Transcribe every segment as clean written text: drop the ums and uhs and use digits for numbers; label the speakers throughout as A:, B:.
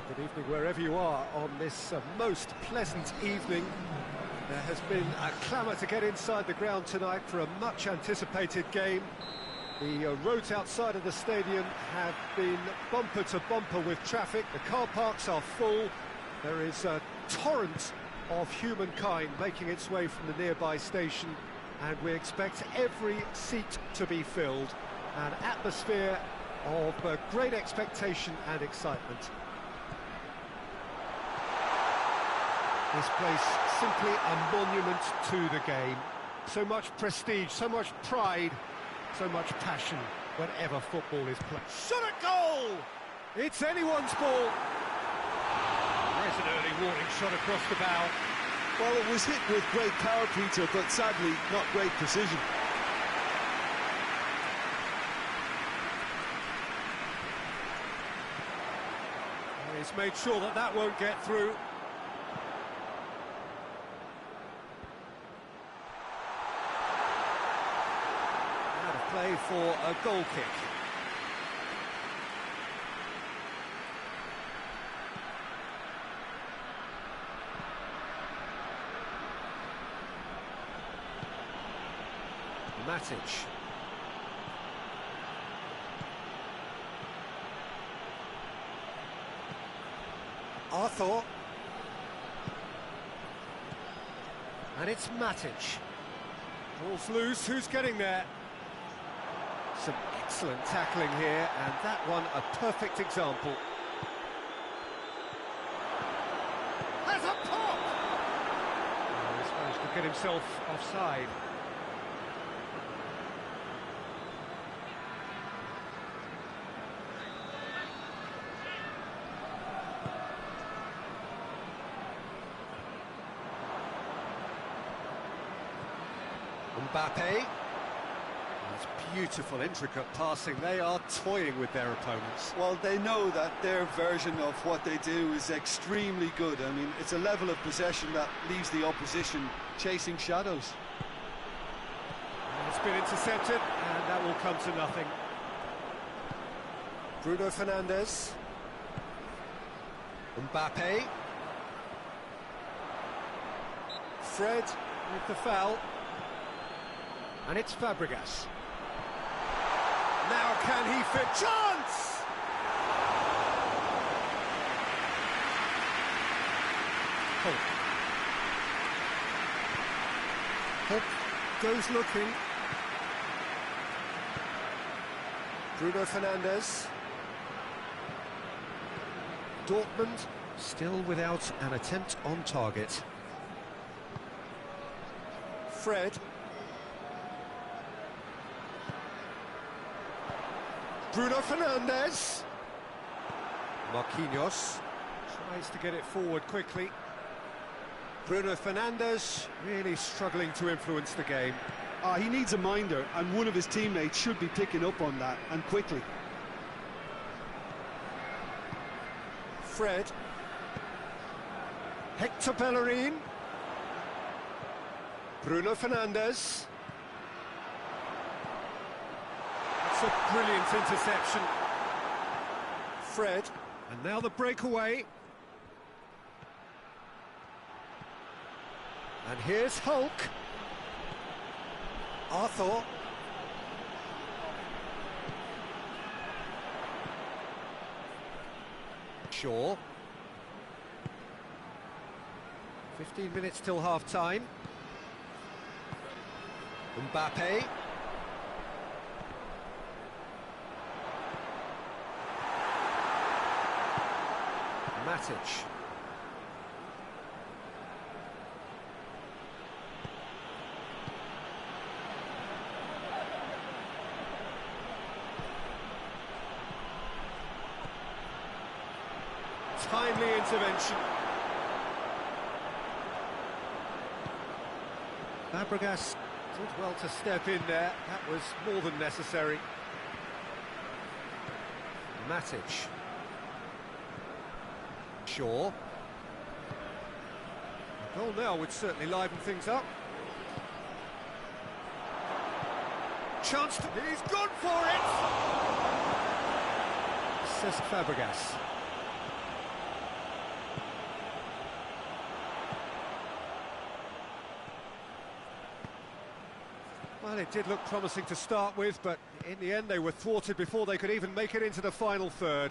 A: Good evening wherever you are on this most pleasant evening. There has been a clamour to get inside the ground tonight for a much anticipated game. The roads outside of the stadium have been bumper to bumper with traffic. The car parks are full. There is a torrent of humankind making its way from the nearby station, and we expect every seat to be filled. An atmosphere of great expectation and excitement. This place simply a monument to the game. So much prestige, so much pride, so much passion whenever football is played. Shot at goal! It's anyone's ball. There's an early warning shot across the bow.
B: Well, it was hit with great power, Peter, but sadly not great precision.
A: He's made sure that that won't get through. Out of play for a goal kick. Matic. Arthur. And it's Matic. Ball's loose, who's getting there? Some excellent tackling here, and that one a perfect example. Has a pop! Oh, he's managed to get himself offside. Mbappe. That's beautiful, intricate passing. They are toying with their opponents.
B: Well, they know that their version of what they do is extremely good. I mean, it's a level of possession that leaves the opposition chasing shadows.
A: And it's been intercepted, and that will come to nothing. Bruno Fernandes. Mbappe. Fred with the foul. And it's Fabregas. Now can he fit? Chance! Hope goes looking. Bruno Fernandes. Dortmund still without an attempt on target. Fred. Bruno Fernandes. Marquinhos tries to get it forward quickly. Bruno Fernandes really struggling to influence the game.
B: He needs a minder, and one of his teammates should be picking up on that, and quickly.
A: Fred. Hector Bellerin. Bruno Fernandes. A brilliant interception. Fred, and now the breakaway. And here's Hulk. Arthur. Shaw. 15 minutes till half-time. Mbappe. Matic. Timely intervention. Fabregas did well to step in there. That was more than necessary. Matic. Shaw. A goal now would certainly liven things up. Chance to... He's gone for it! Says Fabregas. Well, it did look promising to start with, but in the end they were thwarted before they could even make it into the final third.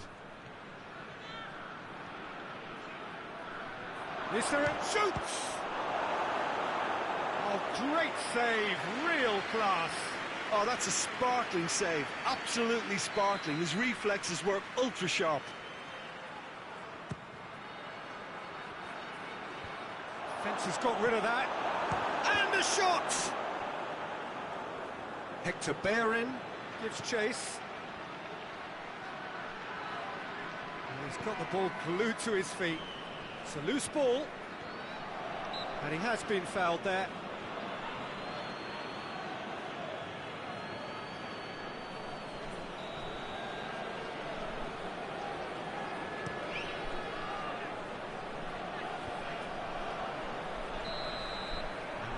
A: Is there a shoots? Oh, great save, real class.
B: Oh, that's a sparkling save, absolutely sparkling. His reflexes were ultra sharp.
A: Defence has got rid of that. And the shot! Hector Bellerin gives chase. And he's got the ball glued to his feet. It's a loose ball. And he has been fouled there.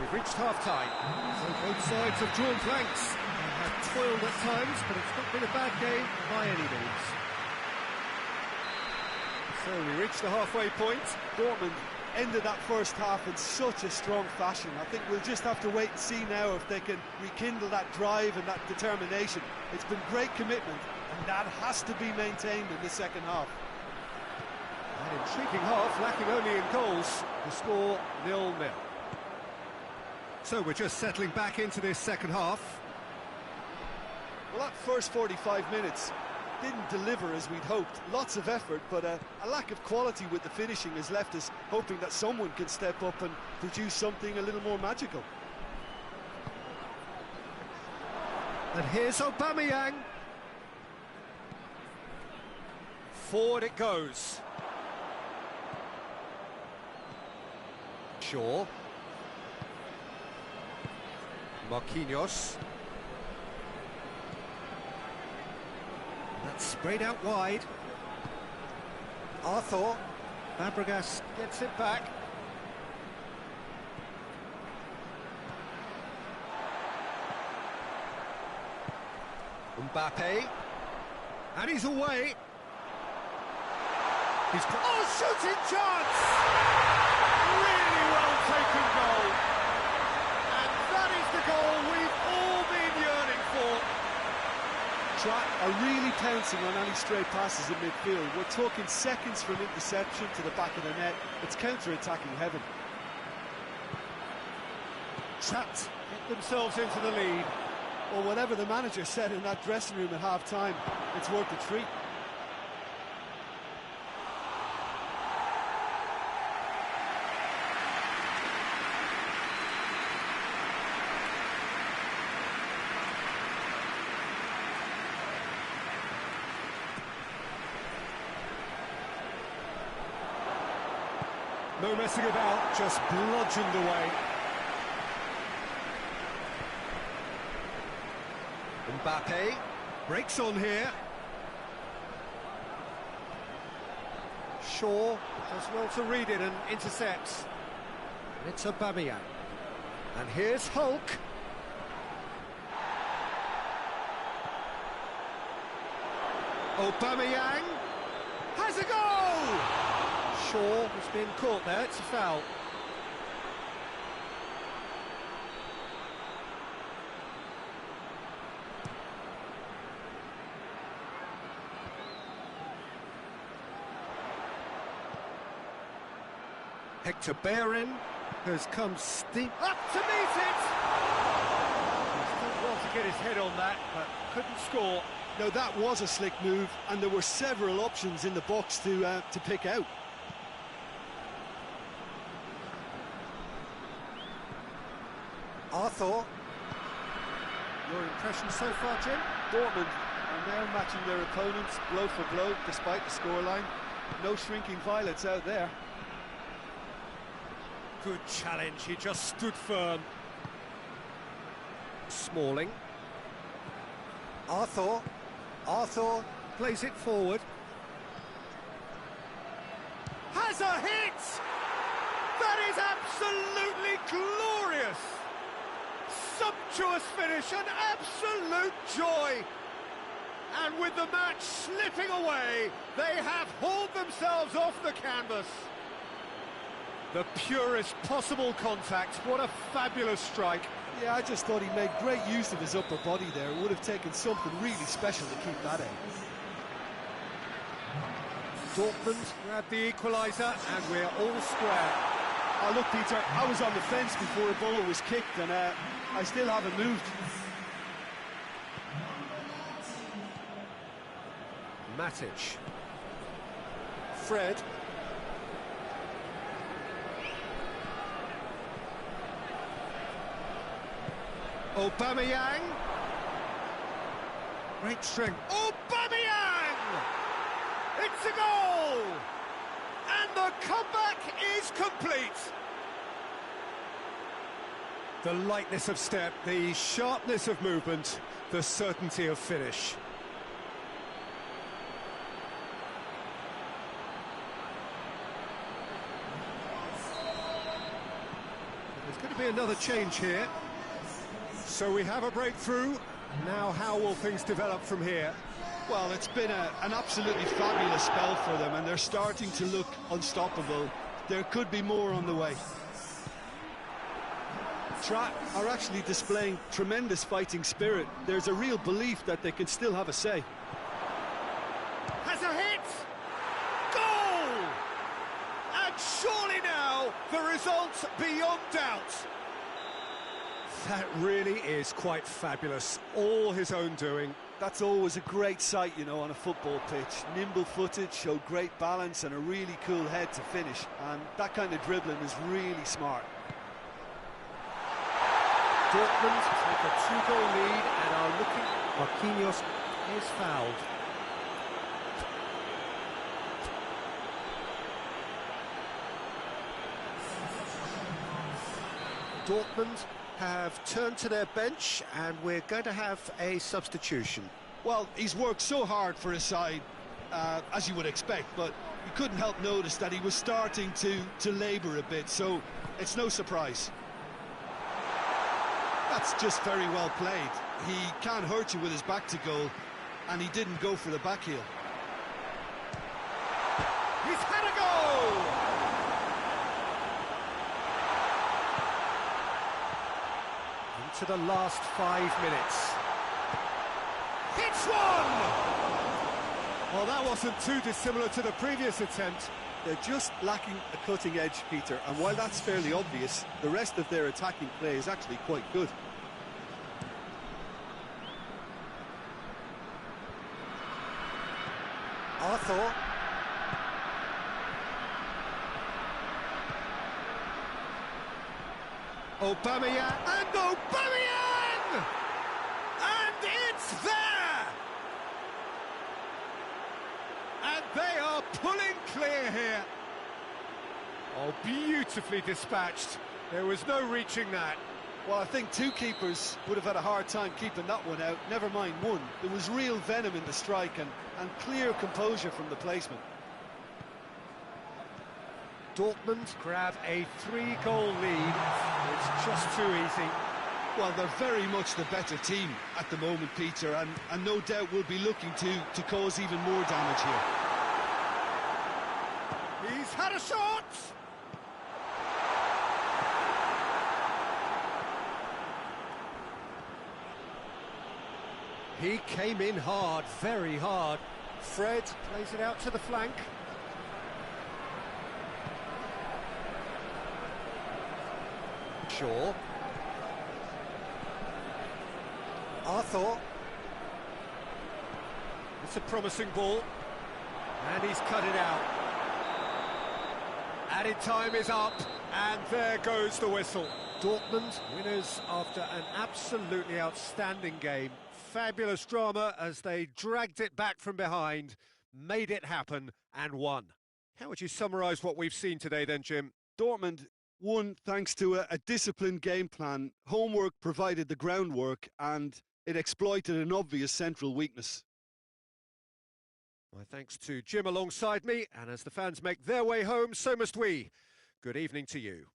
A: We've reached half-time. So both sides have drawn blanks and have toiled at times, but it's not been a bad game by any means. So we reach the halfway point.
B: Dortmund ended that first half in such a strong fashion. I think we'll just have to wait and see now if they can rekindle that drive and that determination. It's been great commitment, and that has to be maintained in the second half.
A: An intriguing half, lacking only in goals. The score 0-0. So we're just settling back into this second half.
B: Well, that first 45 minutes didn't deliver as we'd hoped. Lots of effort, but a lack of quality with the finishing has left us hoping that someone can step up and produce something a little more magical.
A: And here's Aubameyang. Forward it goes. Shaw. Marquinhos. That's sprayed out wide. Arthur. Fabregas gets it back. Mbappe. And he's away. He's shooting chance! Really well taken goal. And that is the goal we've all been yearning for.
B: Track are really pouncing on any stray passes in midfield. We're talking seconds from interception to the back of the net. It's counter-attacking heaven.
A: Trapped, get themselves into the lead.
B: Well, whatever the manager said in that dressing room at half-time, it's worth a treat.
A: No messing about, just bludgeoned away. Mbappe breaks on here. Shaw does well to read it and intercepts. And it's Aubameyang. And here's Hulk. Aubameyang has a goal! Shaw has been caught there, it's a foul. Hector Bellerin has come steep up to meet it! He's done well to get his head on that, but couldn't score.
B: No, that was a slick move, and there were several options in the box to pick out.
A: Arthur, your impression so far, Jim?
B: Dortmund are now matching their opponents blow for blow, despite the scoreline. No shrinking violets out there.
A: Good challenge, he just stood firm. Smalling. Arthur plays it forward. Has a hit! That is absolutely glorious! Sumptuous finish, an absolute joy! And with the match slipping away, they have hauled themselves off the canvas. The purest possible contact, what a fabulous strike.
B: Yeah, I just thought he made great use of his upper body there. It would have taken something really special to keep that in.
A: Dortmund grab the equaliser, and we're all square.
B: Oh, look, Peter, I was on the fence before the ball was kicked, and I still haven't moved.
A: Matic. Fred. Aubameyang. Great strength. Aubameyang! It's a goal! And the comeback is complete. The lightness of step, the sharpness of movement, the certainty of finish. There's going to be another change here. So we have a breakthrough. Now how will things develop from here?
B: Well, it's been an absolutely fabulous spell for them, and they're starting to look unstoppable. There could be more on the way. Trap are actually displaying tremendous fighting spirit. There's a real belief that they can still have a say.
A: Has a hit! Goal! And surely now, the result's beyond doubt. That really is quite fabulous. All his own doing.
B: That's always a great sight, you know, on a football pitch. Nimble-footed, showed great balance and a really cool head to finish. And that kind of dribbling is really smart.
A: Dortmund take a 2-goal lead and are looking... Marquinhos is fouled. Dortmund have turned to their bench, and we're going to have a substitution.
B: Well, he's worked so hard for his side, as you would expect, but you couldn't help notice that he was starting to labour a bit, so it's no surprise. That's just very well played. He can't hurt you with his back to goal, and he didn't go for the back heel.
A: He's had a goal! Into the last 5 minutes. Hits one! Well, that wasn't too dissimilar to the previous attempt.
B: They're just lacking a cutting edge, Peter, and while that's fairly obvious, the rest of their attacking play is actually quite good.
A: Arthur. Aubameyang, and Aubameyang! And it's there! And they are pulling clear here. Oh, beautifully dispatched. There was no reaching that.
B: Well, I think two keepers would have had a hard time keeping that one out, never mind one. There was real venom in the strike and clear composure from the placement.
A: Dortmund grab a 3-goal lead. It's just too easy.
B: Well, they're very much the better team at the moment, Peter, and no doubt will be looking to cause even more damage here.
A: He's had a shot! He came in hard, very hard. Fred plays it out to the flank. Shaw. Arthur. It's a promising ball. And he's cut it out. Added time is up, and there goes the whistle. Dortmund winners after an absolutely outstanding game. Fabulous drama as they dragged it back from behind, made it happen, and won. How would you summarise what we've seen today then, Jim?
B: Dortmund won thanks to a disciplined game plan. Homework provided the groundwork, and it exploited an obvious central weakness.
A: My thanks to Jim alongside me, and as the fans make their way home, so must we. Good evening to you.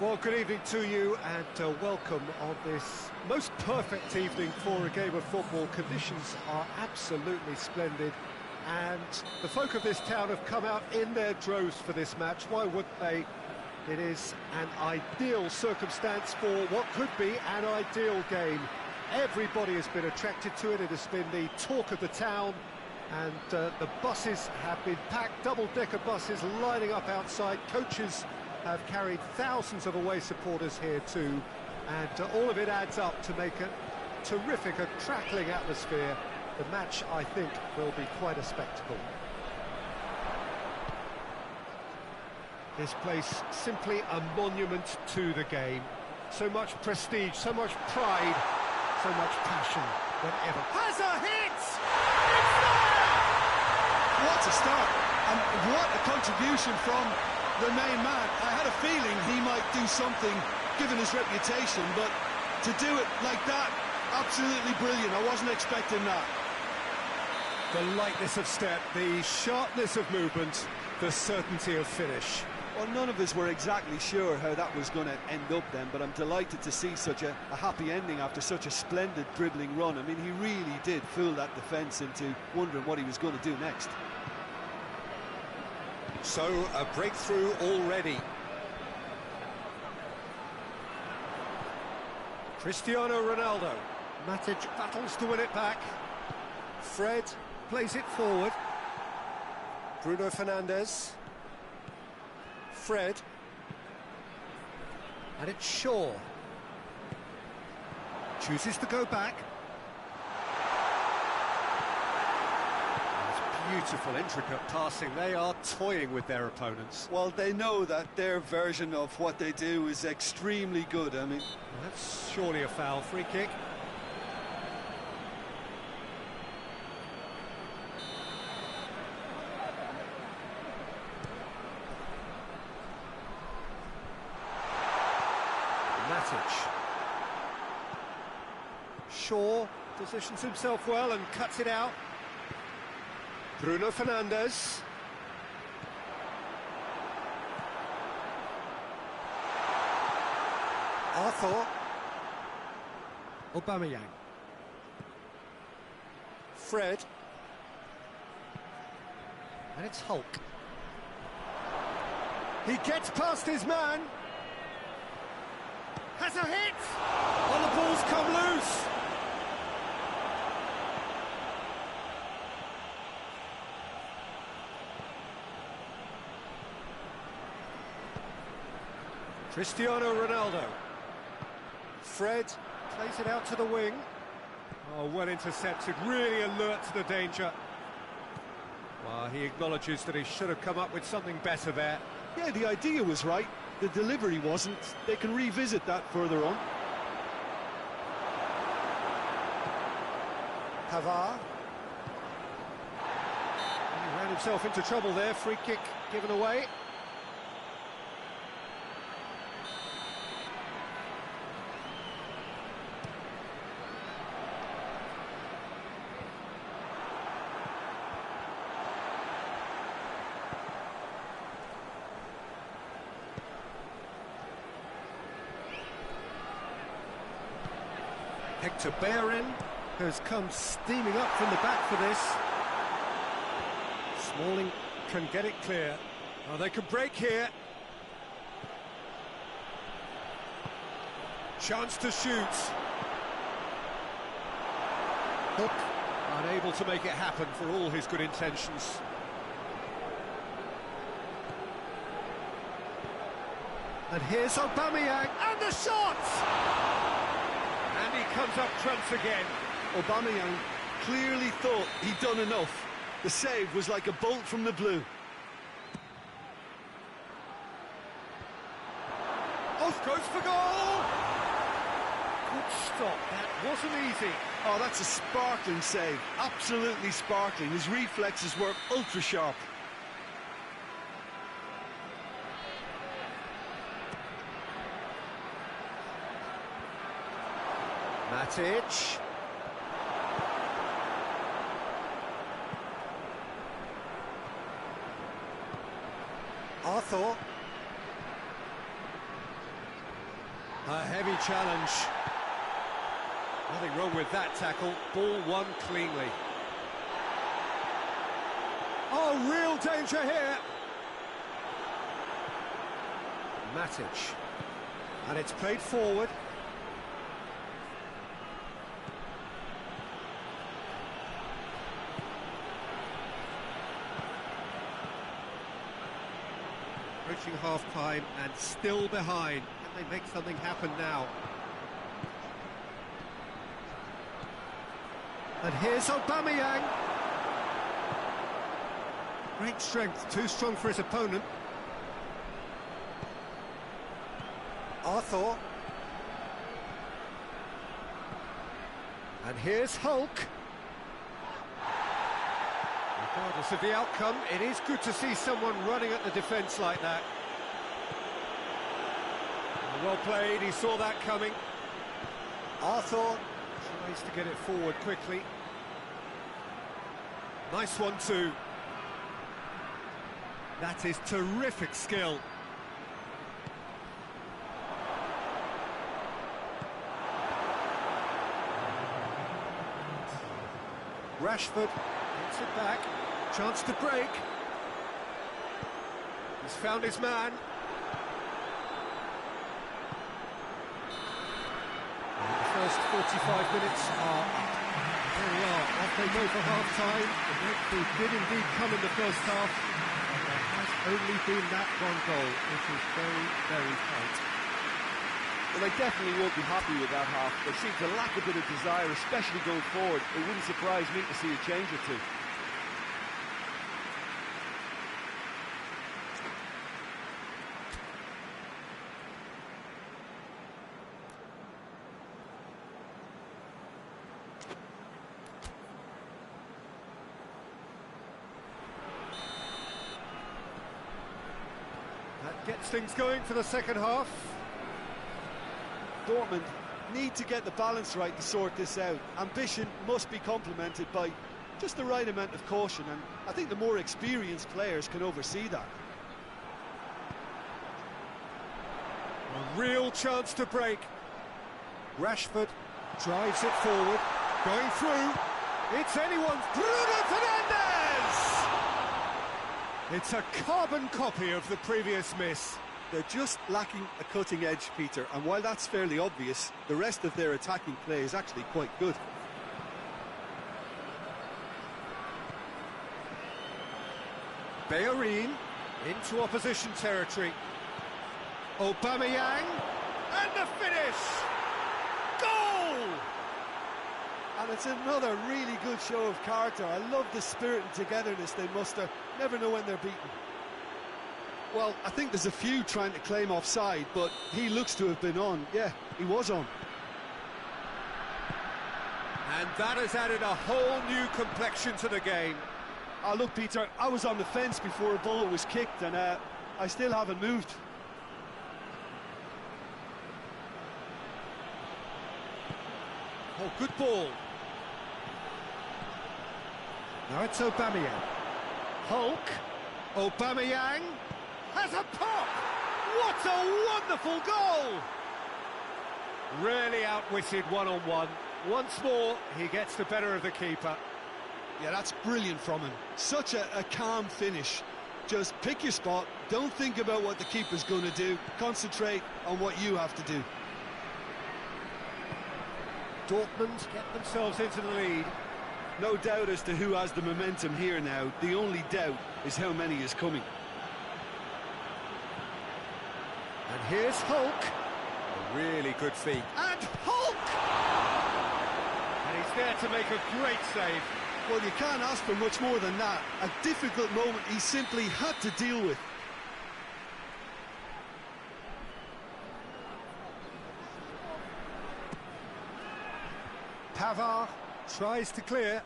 A: Well, good evening to you and welcome on this most perfect evening for a game of football. Conditions are absolutely splendid and the folk of this town have come out in their droves for this match. Why wouldn't they? It is an ideal circumstance for what could be an ideal game. Everybody has been attracted to it. It has been the talk of the town and the buses have been packed, double-decker buses lining up outside. Coaches have carried thousands of away supporters here too, and all of it adds up to make a terrific, a crackling atmosphere. The match, I think, will be quite a spectacle. This place simply a monument to the game. So much prestige, so much pride, so much passion whenever. Has a hit! It's there!
B: What a start, and what a contribution from the main man. I had a feeling he might do something, given his reputation, but to do it like that, absolutely brilliant. I wasn't expecting that.
A: The lightness of step, the sharpness of movement, the certainty of finish.
B: Well, none of us were exactly sure how that was going to end up then, but I'm delighted to see such a happy ending after such a splendid dribbling run. I mean, he really did fool that defence into wondering what he was going to do next.
A: So, a breakthrough already. Cristiano Ronaldo. Matic battles to win it back. Fred plays it forward. Bruno Fernandes. Fred. And it's Shaw. Chooses to go back. Beautiful, intricate passing. They are toying with their opponents.
B: Well, they know that their version of what they do is extremely good. I mean,
A: that's surely a foul. Free kick. Matic. Shaw positions himself well and cuts it out. Bruno Fernandes. Arthur. Aubameyang. Fred. And it's Hulk. He gets past his man. Has a hit! Oh, the ball's come loose! Cristiano Ronaldo. Fred plays it out to the wing. Oh, well intercepted, really alert to the danger. Well, he acknowledges that he should have come up with something better there.
B: Yeah, the idea was right, the delivery wasn't. They can revisit that further on.
A: Pavard. He ran himself into trouble there, free kick given away. Hector Bellerin has come steaming up from the back for this. Smalling can get it clear. Oh, they can break here. Chance to shoot. Hook unable to make it happen for all his good intentions. And here's Aubameyang, and the shot! And he comes up trumps again.
B: Aubameyang clearly thought he'd done enough. The save was like a bolt from the blue.
A: Off goes for goal! Good stop, that wasn't easy.
B: Oh, that's a sparkling save, absolutely sparkling. His reflexes were ultra-sharp.
A: Matic. Arthur. A heavy challenge. Nothing wrong with that tackle. Ball won cleanly. Oh, real danger here. Matic. And it's played forward. Approaching half-time and still behind. Can they make something happen now? And here's Aubameyang. Great strength, too strong for his opponent. Arthur. And here's Hulk. Regardless of the outcome, it is good to see someone running at the defence like that. Well played, he saw that coming. Arthur tries to get it forward quickly. Nice one too. That is terrific skill. Rashford gets it back. Chance to break. He's found his man. And the first 45 minutes are up. There we are, off they go for half-time. The breakthrough did indeed come in the first half. And there has only been that one goal, which is very, very tight.
B: Well, they definitely won't be happy with that half. They seem to lack a bit of desire, especially going forward. It wouldn't surprise me to see a change or two.
A: That gets things going for the second half.
B: Dortmund need to get the balance right to sort this out. Ambition must be complemented by just the right amount of caution, and I think the more experienced players can oversee that.
A: A real chance to break. Rashford drives it forward, going through. It's anyone's. Bruno Fernandes! It's a carbon copy of the previous miss.
B: They're just lacking a cutting edge, Peter, and while that's fairly obvious, the rest of their attacking play is actually quite good.
A: Bellerin into opposition territory. Aubameyang, and the finish! Goal!
B: And it's another really good show of character. I love the spirit and togetherness they muster. Never know when they're beaten. Well, I think there's a few trying to claim offside, but he looks to have been on. Yeah, he was on.
A: And that has added a whole new complexion to the game.
B: Look, Peter, I was on the fence before a ball was kicked, and I still haven't moved.
A: Oh, good ball. Now it's Aubameyang. Hulk. Aubameyang has a pop! What a wonderful goal! Really outwitted one-on-one. Once more, he gets the better of the keeper.
B: Yeah, that's brilliant from him. Such a calm finish. Just pick your spot, don't think about what the keeper's going to do, concentrate on what you have to do.
A: Dortmund get themselves into the lead.
B: No doubt as to who has the momentum here now. The only doubt is how many is coming.
A: And here's Hulk. A really good feat. And Hulk! And he's there to make a great save.
B: Well, you can't ask for much more than that. A difficult moment he simply had to deal with.
A: Pavard tries to clear.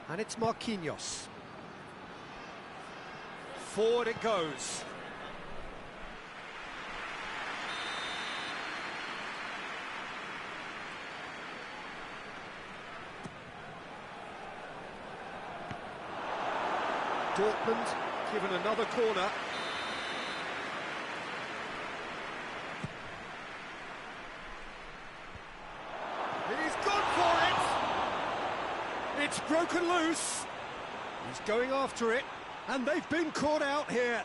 A: And it's Marquinhos. Forward it goes. Dortmund given another corner. It's broken loose. He's going after it, and they've been caught out here.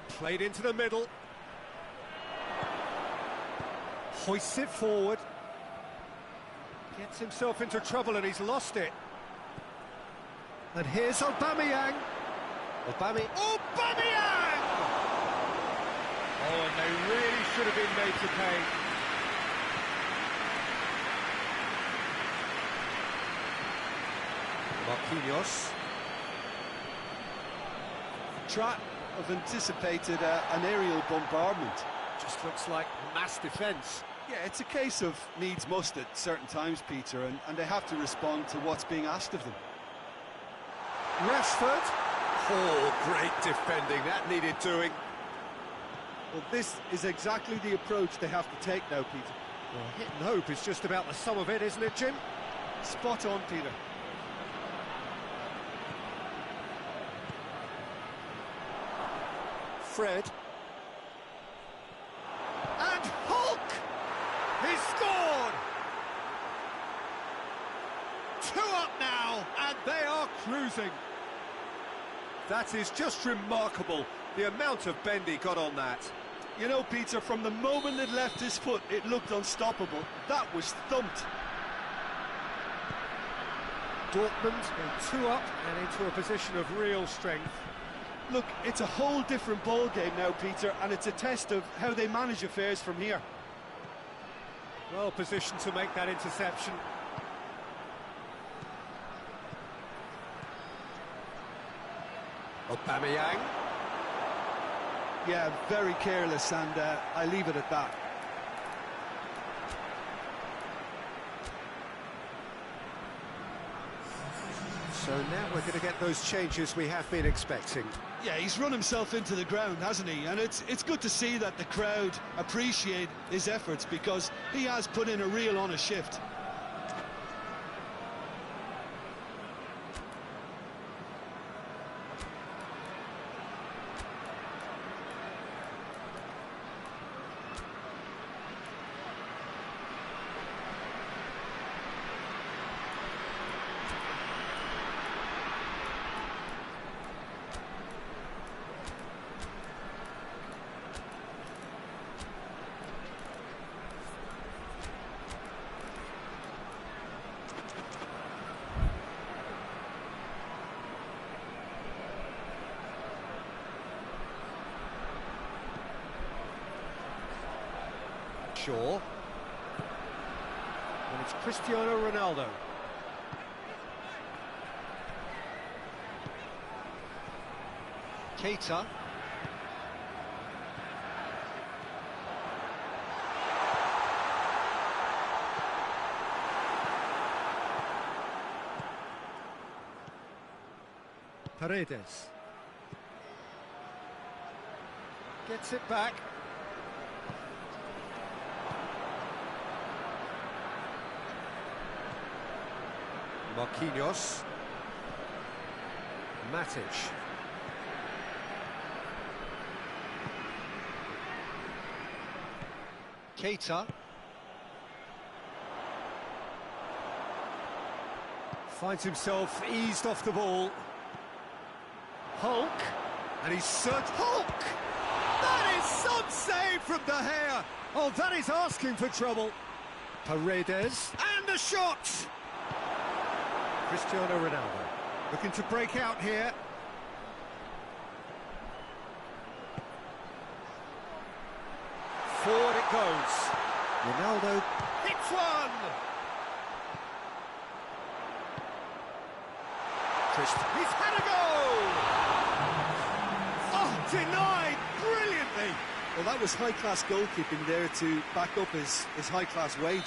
A: Played into the middle. Hoists it forward. Gets himself into trouble and he's lost it. And here's Aubameyang. Aubameyang! Oh, and they really should have been made to pay. Marquinhos.
B: Trap have anticipated an aerial bombardment.
A: Just looks like mass defence.
B: Yeah, it's a case of needs must at certain times, Peter, and they have to respond to what's being asked of them.
A: Rashford. Oh, great defending. That needed doing.
B: Well, this is exactly the approach they have to take now, Peter.
A: Well, hit and hope is just about the sum of it, isn't it, Jim?
B: Spot on, Peter.
A: Fred. And Hulk! He's scored! 2 up now, and they are cruising. That is just remarkable, the amount of bend he got on that.
B: You know, Peter, from the moment it left his foot, it looked unstoppable. That was thumped.
A: Dortmund in 2 up and into a position of real strength.
B: Look, it's a whole different ball game now, Peter, and it's a test of how they manage affairs from here.
A: Well positioned to make that interception. Aubameyang.
B: Yeah, very careless, and I leave it at that.
A: So now we're going to get those changes we have been expecting.
B: Yeah, he's run himself into the ground, hasn't he? And it's good to see that the crowd appreciate his efforts, because he has put in a real honest shift.
A: Shaw. And it's Cristiano Ronaldo. Keita. Paredes. Gets it back. Marquinhos. Matic. Keita. Finds himself eased off the ball. Hulk. And he's searched. Hulk! That is some save from De Gea. Oh, that is asking for trouble. Paredes. And a shot! Cristiano Ronaldo looking to break out here. Forward it goes. Ronaldo hits one. He's had a goal. Oh, denied brilliantly.
B: Well, that was high-class goalkeeping there to back up his high-class wage.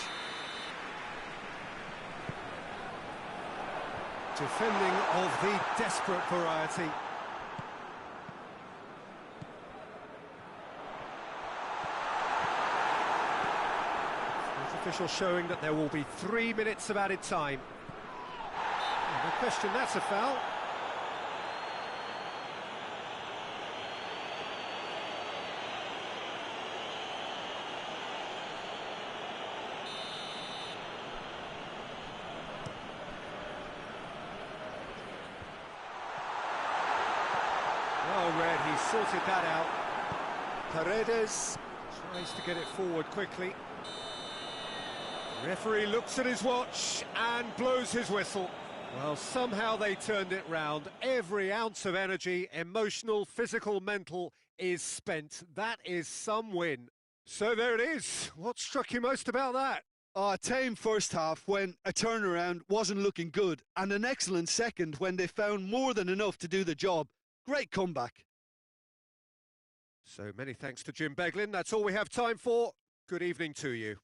A: Defending of the desperate variety. official showing that there will be 3 minutes of added time. No question, that's a foul. Well read, he sorted that out.
B: Paredes
A: Tries to get it forward quickly. Referee looks at his watch and blows his whistle. Well, somehow they turned it round. Every ounce of energy, emotional, physical, mental, is spent. That is some win. So there it is. What struck you most about that?
B: A tame first half when a turnaround wasn't looking good, and an excellent second when they found more than enough to do the job. Great comeback.
A: So many thanks to Jim Beglin. That's all we have time for. Good evening to you.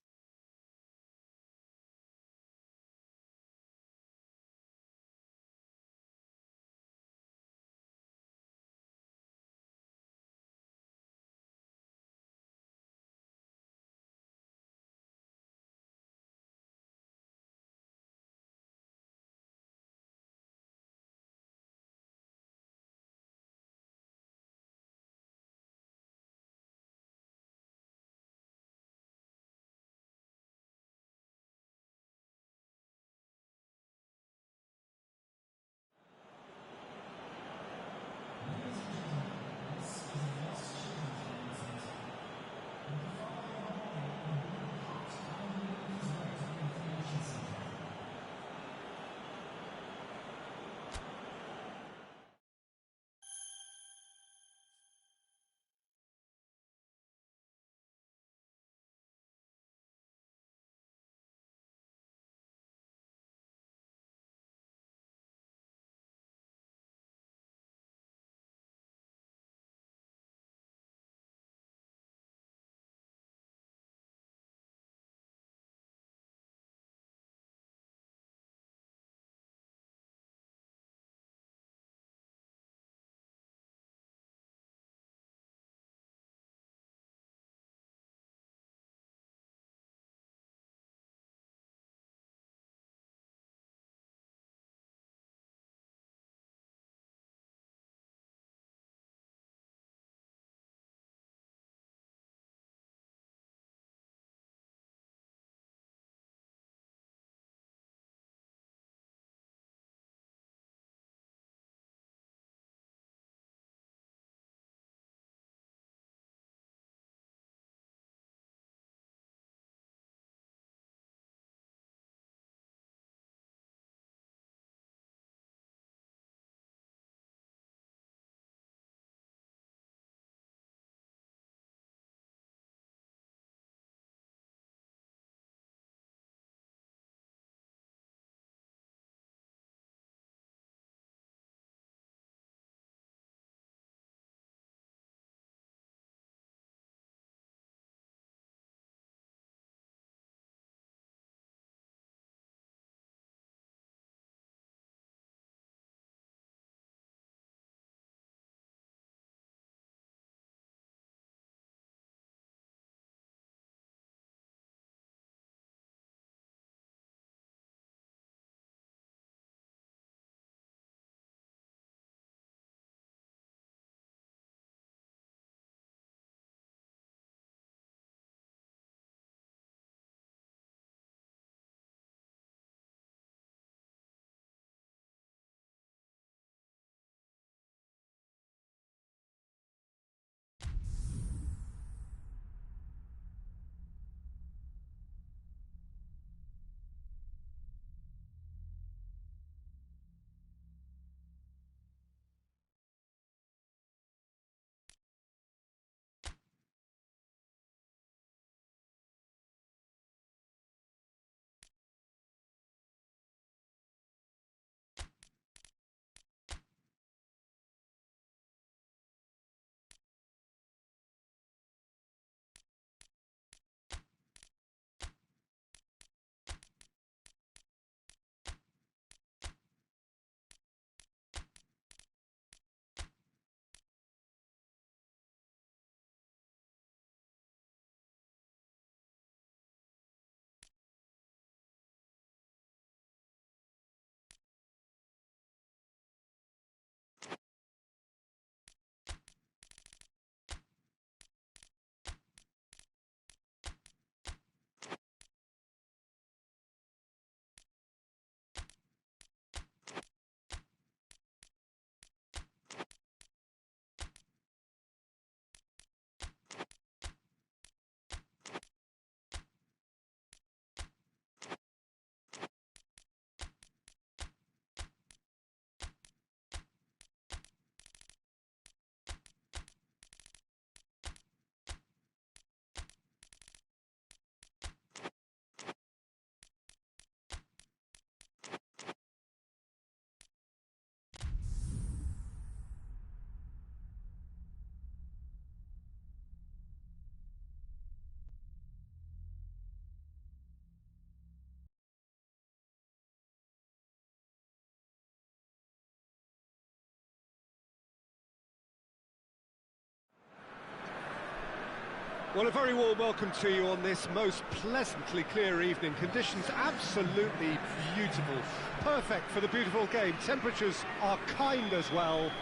A: Well, a very warm welcome to you on this most pleasantly clear evening. Conditions absolutely beautiful. Perfect for the beautiful game. Temperatures are kind as well.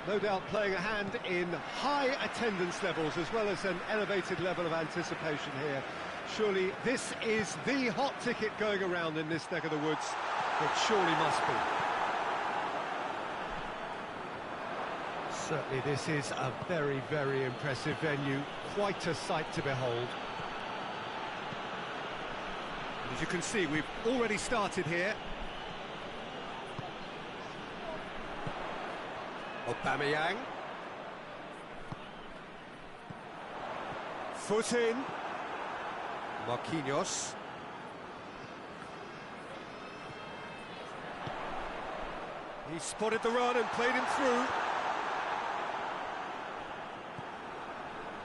A: No doubt playing a hand in high attendance levels as well as an elevated level of anticipation here. Surely this is the hot ticket going around in this neck of the woods. It surely must be. Certainly this is a very, very impressive venue. Quite a sight to behold. As you can see, we've already started here. Aubameyang. Foot in. Marquinhos. He spotted the run and played him through.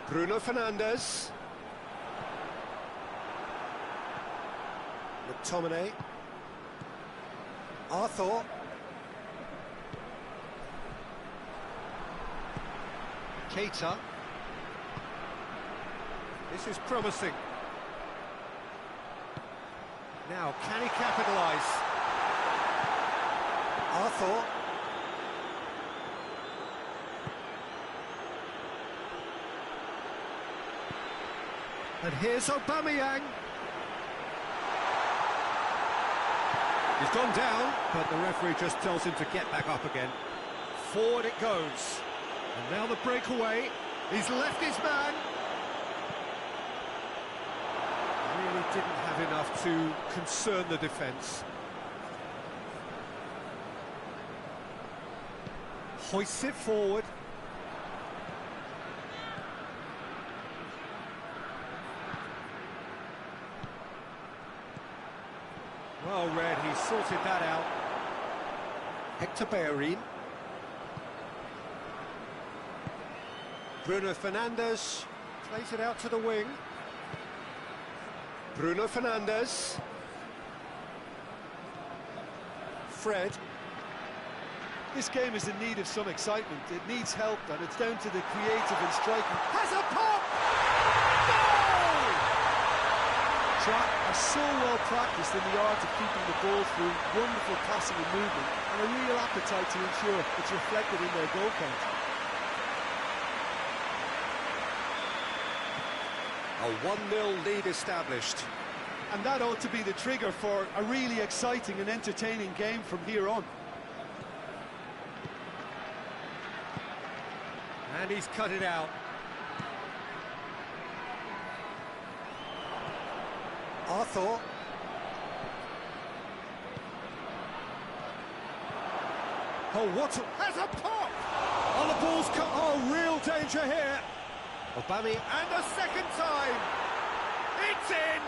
A: Bruno Fernandes. McTominay. Arthur. Keita. This is promising. Now, can he capitalise? Arthur. And here's Aubameyang. He's gone down, but the referee just tells him to get back up again. Forward it goes. And now the breakaway. He's left his man. Really didn't have enough to concern the defence. Hoists it forward. Well read, he sorted that out. Hector Bellerin. Bruno Fernandes plays it out to the wing. Bruno Fernandes. Fred.
B: This game is in need of some excitement. It needs help, and it's down to the creative and striking. Has a pop! Goal! Track are so well practiced in the art of keeping the ball through, wonderful passing and movement, and a real appetite to ensure it's reflected in their goal count.
A: A 1-0 lead established.
B: And that ought to be the trigger for a really exciting and entertaining game from here on.
A: And he's cut it out. Arthur. Oh, what has a pop! Oh, the ball's cut. Oh, real danger here. Aubameyang, and a second time. It's in.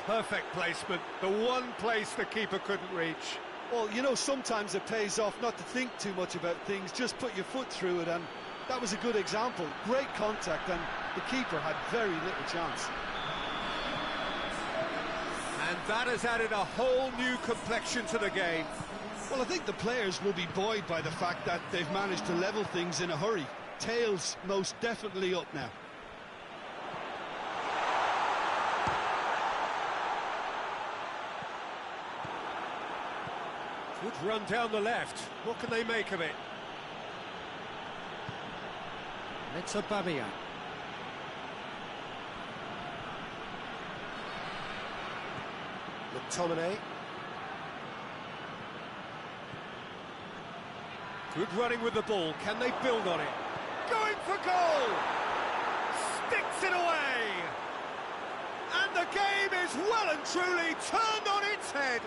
A: Perfect placement. The one place the keeper couldn't reach.
B: Well, you know, sometimes it pays off not to think too much about things, just put your foot through it, and that was a good example. Great contact, and the keeper had very little chance.
A: And that has added a whole new complexion to the game.
B: Well, I think the players will be buoyed by the fact that they've managed to level things in a hurry. Tails most definitely up now.
A: Good run down the left. What can they make of it? It's Aubameyang. McTominay. Good running with the ball. Can they build on it? Going for goal! Sticks it away! And the game is well and truly turned on its head.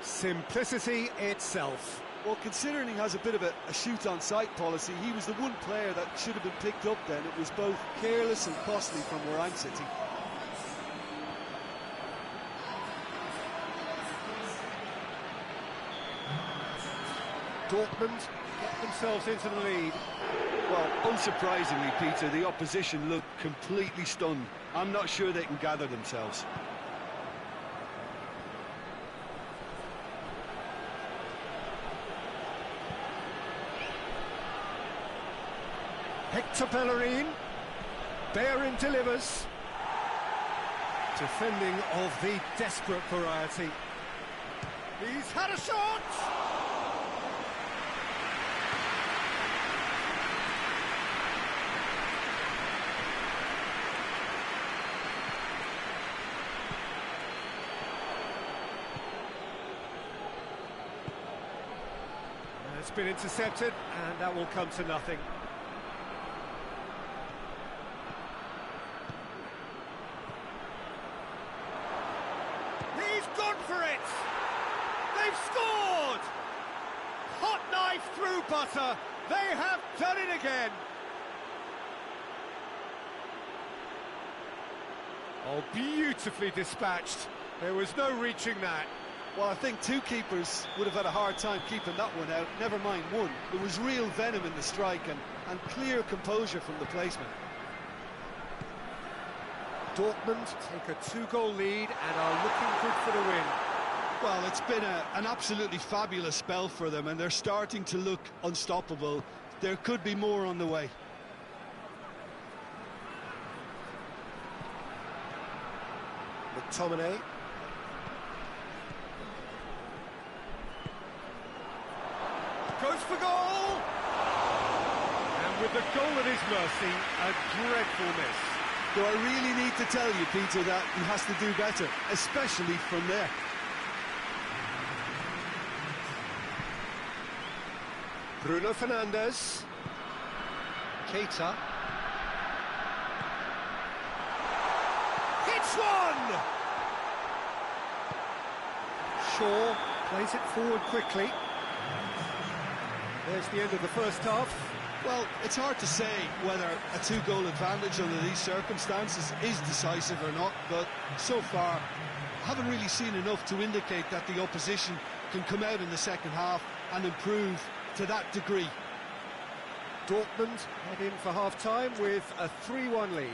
A: Simplicity itself.
B: Well, considering he has a bit of a shoot-on-sight policy, he was the one player that should have been picked up then. It was both careless and costly from where I'm sitting.
A: Dortmund get themselves into the lead.
B: Well, unsurprisingly, Peter, the opposition looked completely stunned. I'm not sure they can gather themselves.
A: Hector Bellerin. Bellerin delivers. Defending of the desperate variety. He's had a shot! It's been intercepted, and that will come to nothing. He's gone for it! They've scored! Hot knife through butter. They have done it again. Oh, beautifully dispatched. There was no reaching that.
B: Well, I think two keepers would have had a hard time keeping that one out, never mind one. There was real venom in the strike and clear composure from the placement.
A: Dortmund take a 2-goal lead and are looking good for the win.
B: Well, it's been an absolutely fabulous spell for them, and they're starting to look unstoppable. There could be more on the way.
A: McTominay. Goes for goal! And with the goal at his mercy, a dreadful miss.
B: Do I really need to tell you, Peter, that he has to do better, especially from there?
A: Bruno Fernandes. Keita. Hits one! Shaw plays it forward quickly. There's the end of the first half.
B: Well, it's hard to say whether a 2-goal advantage under these circumstances is decisive or not, but so far, I haven't really seen enough to indicate that the opposition can come out in the second half and improve to that degree.
A: Dortmund head in for half-time with a 3-1 lead.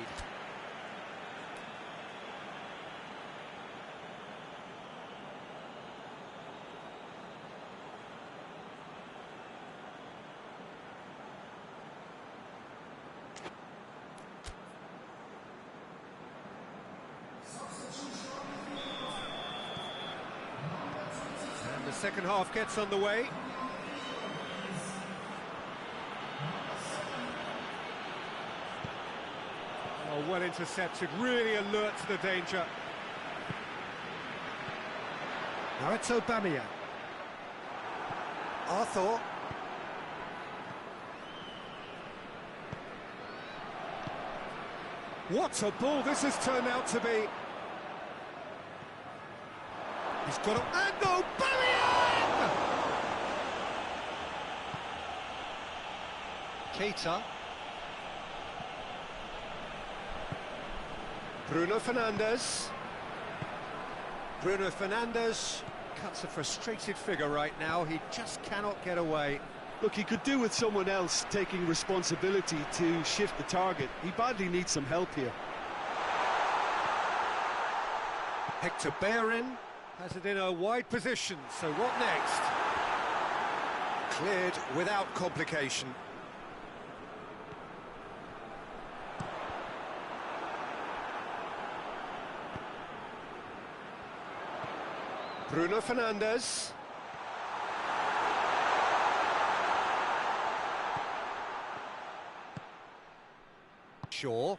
A: And the second half gets underway. Oh, well intercepted, really alert to the danger. Now it's Aubameyang. Arthur. What a ball this has turned out to be. He's got it, and Aubameyang! Keita. Bruno Fernandes. Bruno Fernandes cuts a frustrated figure right now. He just cannot get away.
B: Look, he could do with someone else taking responsibility to shift the target. He badly needs some help here.
A: Hector Bellerin has it in a wide position, so what next? Cleared without complication. Bruno Fernandes. Shaw.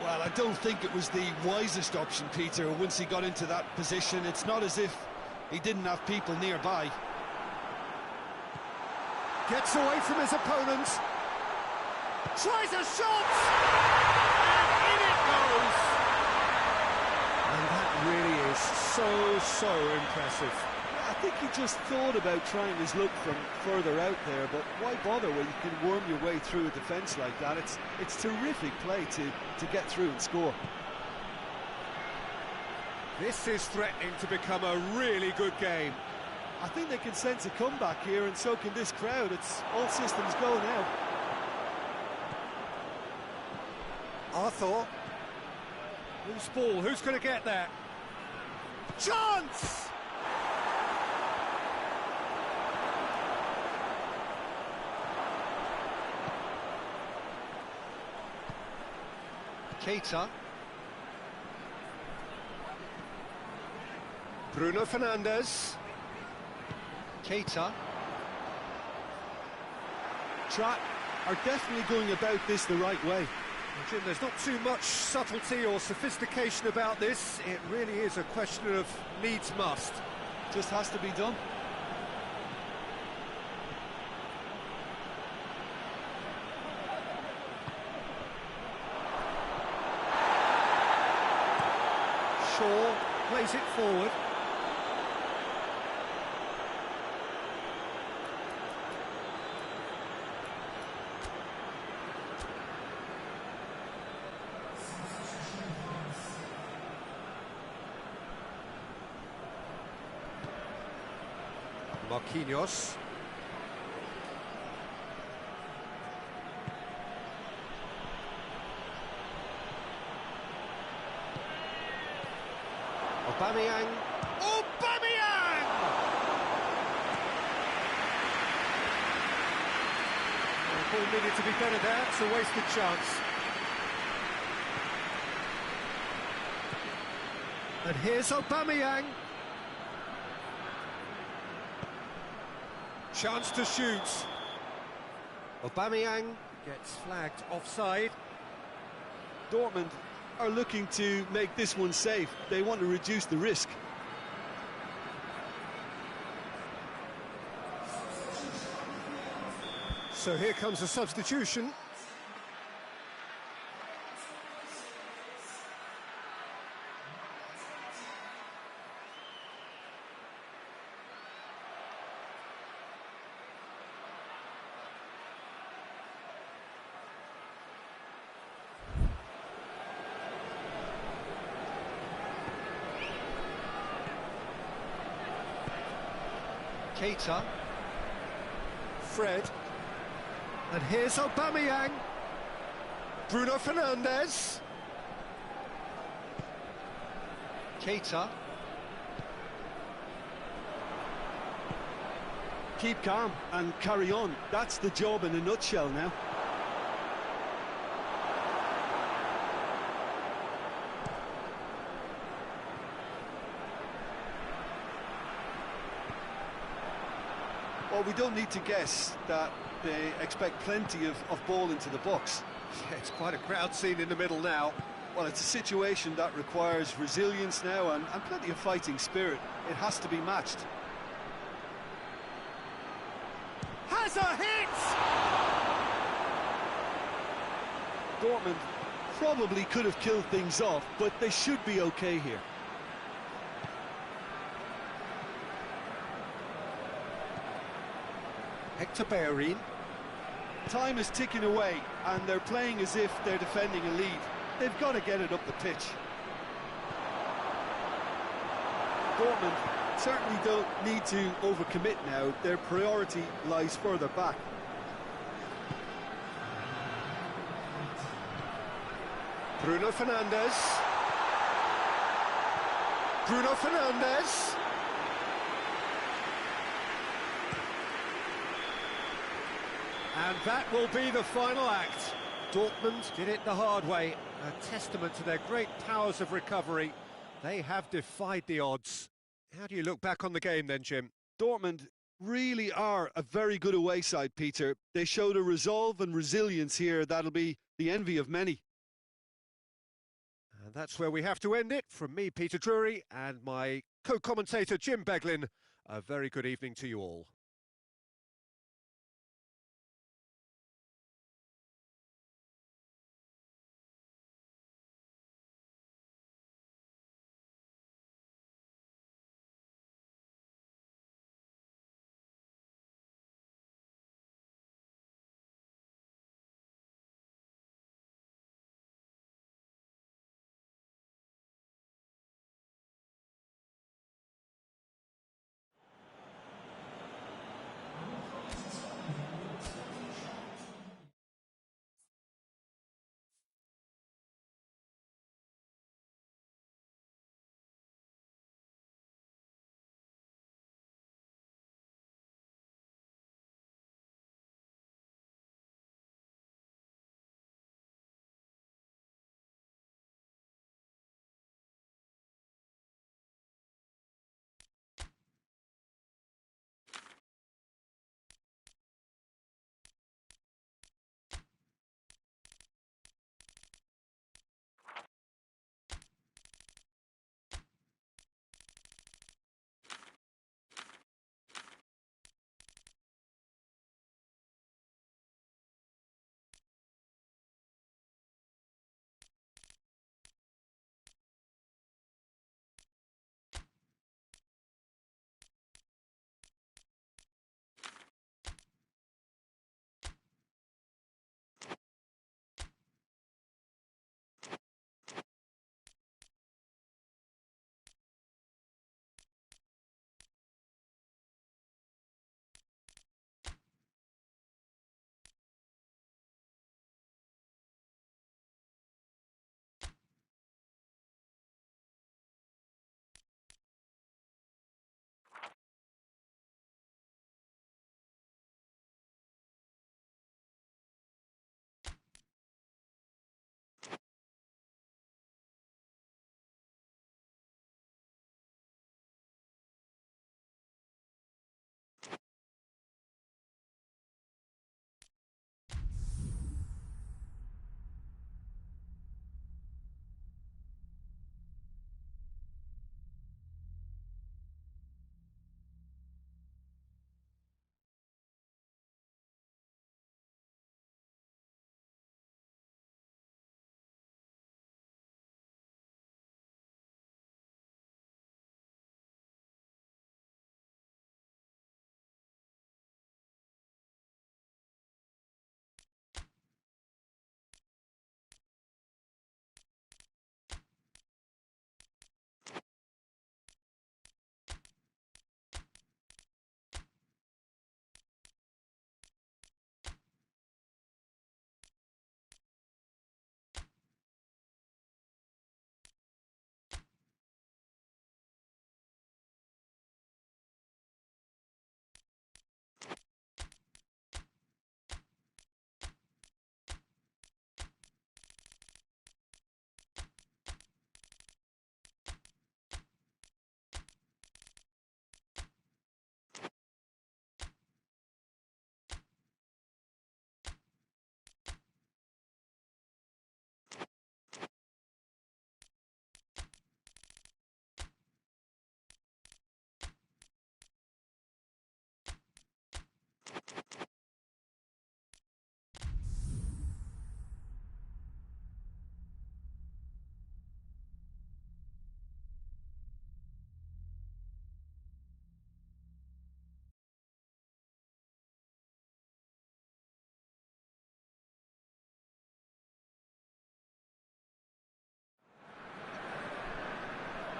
B: Well, I don't think it was the wisest option, Peter, once he got into that position. It's not as if he didn't have people nearby.
A: Gets away from his opponent. Tries a shot! And in it goes! And that really is so impressive.
B: I think he just thought about trying his luck from further out there, but why bother when you can worm your way through a defence like that? It's terrific play to get through and score.
A: This is threatening to become a really good game.
B: I think they can sense a comeback here, and so can this crowd. It's all systems go now.
A: Loose ball, who's going to get there? Chance! Keita. Bruno Fernandes. Keita.
B: Trap are definitely going about this the right way.
A: Jim, there's not too much subtlety or sophistication about this. It really is a question of needs must.
B: Just has to be done.
A: Shaw plays it forward. Marquinhos. Aubameyang. Aubameyang! The ball needed to be better there. It's a wasted chance. And here's Aubameyang. Chance to shoot. Aubameyang gets flagged offside.
B: Dortmund are looking to make this one safe. They want to reduce the risk.
A: So here comes a substitution. Keita. Fred. And here's Aubameyang. Bruno Fernandes. Keita.
B: Keep calm and carry on. That's the job in a nutshell now. Well, we don't need to guess that they expect plenty of ball into the box.
A: Yeah, it's quite a crowd scene in the middle now.
B: Well, it's a situation that requires resilience now and plenty of fighting spirit. It has to be matched.
A: Has a hit!
B: Dortmund probably could have killed things off, but they should be okay here.
A: Hector Bellerin.
B: Time is ticking away, and they're playing as if they're defending a lead. They've got to get it up the pitch. Dortmund certainly don't need to overcommit now. Their priority lies further back.
A: Bruno Fernandes. Bruno Fernandes. And that will be the final act. Dortmund did it the hard way. A testament to their great powers of recovery. They have defied the odds. How do you look back on the game then, Jim?
B: Dortmund really are a very good away side, Peter. They showed a resolve and resilience here that'll be the envy of many.
A: And that's where we have to end it. From me, Peter Drury, and my co-commentator, Jim Beglin, a very good evening to you all.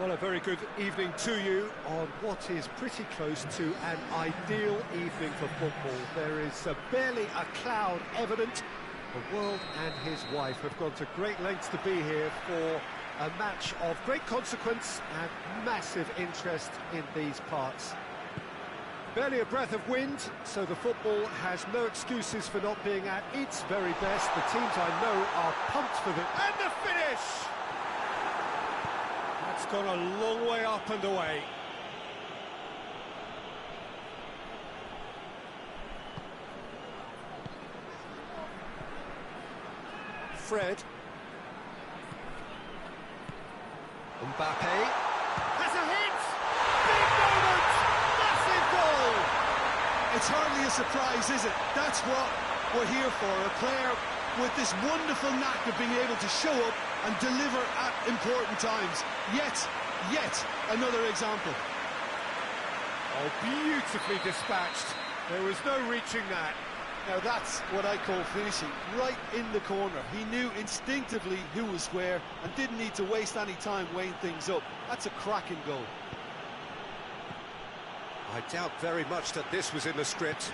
A: Well, a very good evening to you on what is pretty close to an ideal evening for football. There is barely a cloud evident. The world and his wife have gone to great lengths to be here for a match of great consequence and massive interest in these parts. Barely a breath of wind, so the football has no excuses for not being at its very best. The teams I know are pumped for this. And the finish! That's gone a long way up and away. Fred. Mbappe. Has a hit! Big moment! Massive goal!
B: It's hardly a surprise, is it? That's what we're here for, a player with this wonderful knack of being able to show up and deliver at important times. Yet another example.
A: Oh, beautifully dispatched. There was no reaching that.
B: Now that's what I call finishing, right in the corner. He knew instinctively who was where and didn't need to waste any time weighing things up. That's a cracking goal.
A: I doubt very much that this was in the script.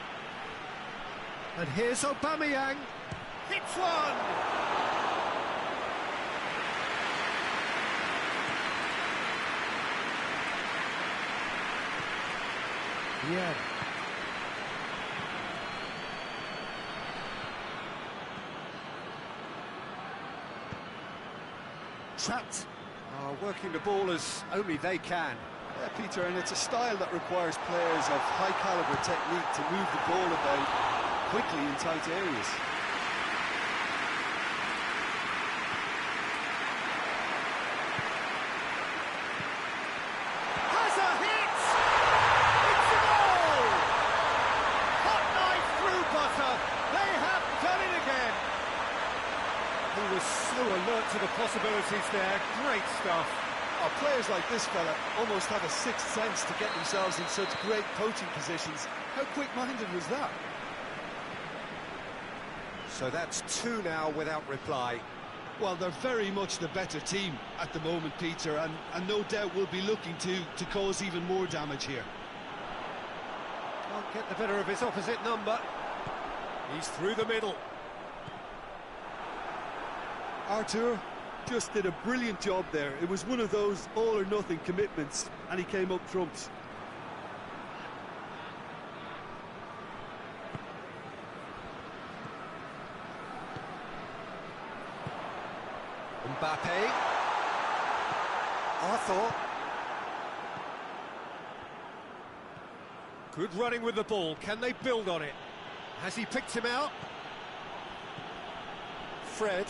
A: And here's Aubameyang. Hits one! Yeah. Trapped. Working the ball as only they can.
B: Yeah, Peter, and it's a style that requires players of high-caliber technique to move the ball about quickly in tight areas.
A: Has a hit! It's a goal! Hot knife through butter. They have done it again. He was so alert to the possibilities there. Great stuff.
B: Oh, players like this fella almost have a sixth sense to get themselves in such great coaching positions. How quick-minded was that?
A: So that's two now without reply.
B: Well, they're very much the better team at the moment, Peter, and no doubt will be looking to cause even more damage here.
A: Can't get the better of his opposite number. He's through the middle.
B: Artur just did a brilliant job there. It was one of those all-or-nothing commitments, and he came up trumps.
A: Mbappe. Arthur. Good running with the ball. Can they build on it? Has he picked him out? Fred.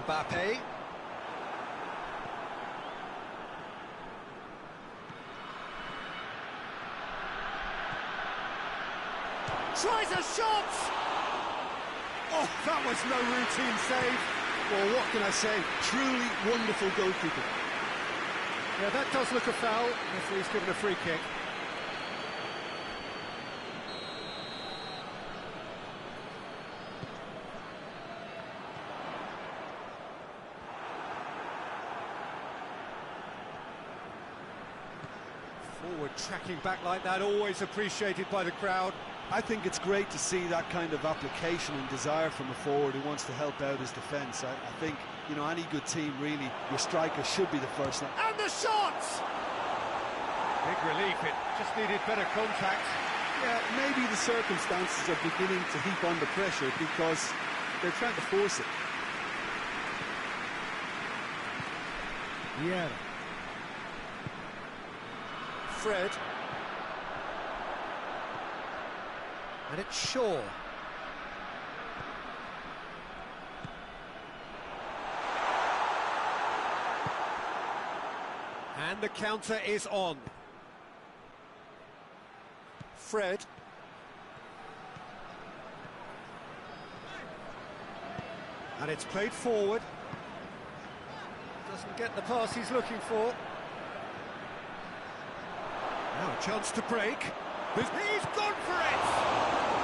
A: Mbappe. Tries a shot! Oh, that was no routine save.
B: Well, what can I say? Truly wonderful goalkeeping.
A: Yeah, that does look a foul. Referee's given a free kick. Forward tracking back like that, always appreciated by the crowd.
B: I think it's great to see that kind of application and desire from a forward who wants to help out his defence. I think, you know, any good team, really, your striker should be the first line.
A: And the shot! Big relief, it just needed better contact.
B: Yeah, maybe the circumstances are beginning to heap on the pressure because they're trying to force it.
A: Yeah. Fred. And it's Shaw. And the counter is on. Fred. And it's played forward. Doesn't get the pass he's looking for. Now a chance to break. He's gone for it!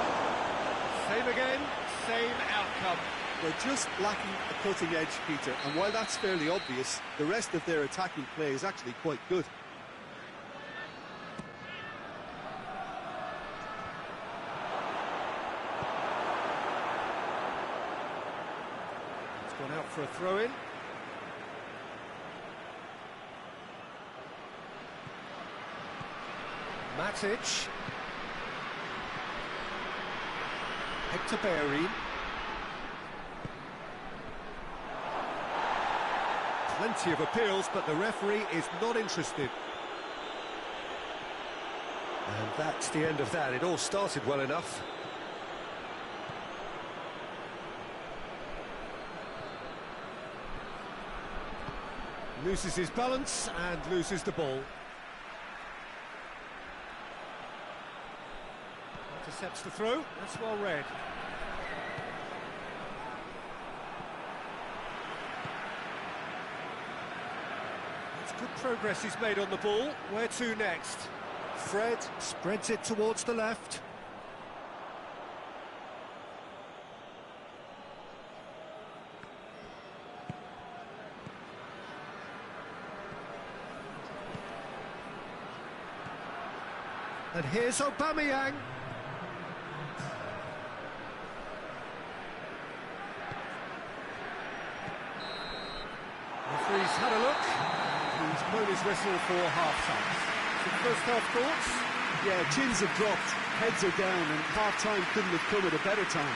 A: Same again, same outcome.
B: They're just lacking a cutting edge, Peter, and while that's fairly obvious, the rest of their attacking play is actually quite good.
A: It's gone out for a throw-in. Matic. Hector Bellerin. Plenty of appeals, but the referee is not interested. And that's the end of that. It all started well enough. Loses his balance and loses the ball. Intercepts the throw, that's well read. It's good progress he's made on the ball. Where to next? Fred spreads it towards the left. And here's Aubameyang. Referee's had a look, and he's blown his whistle for half-time. Some first-half thoughts?
B: Yeah, chins have dropped, heads are down, and half-time couldn't have come at a better time.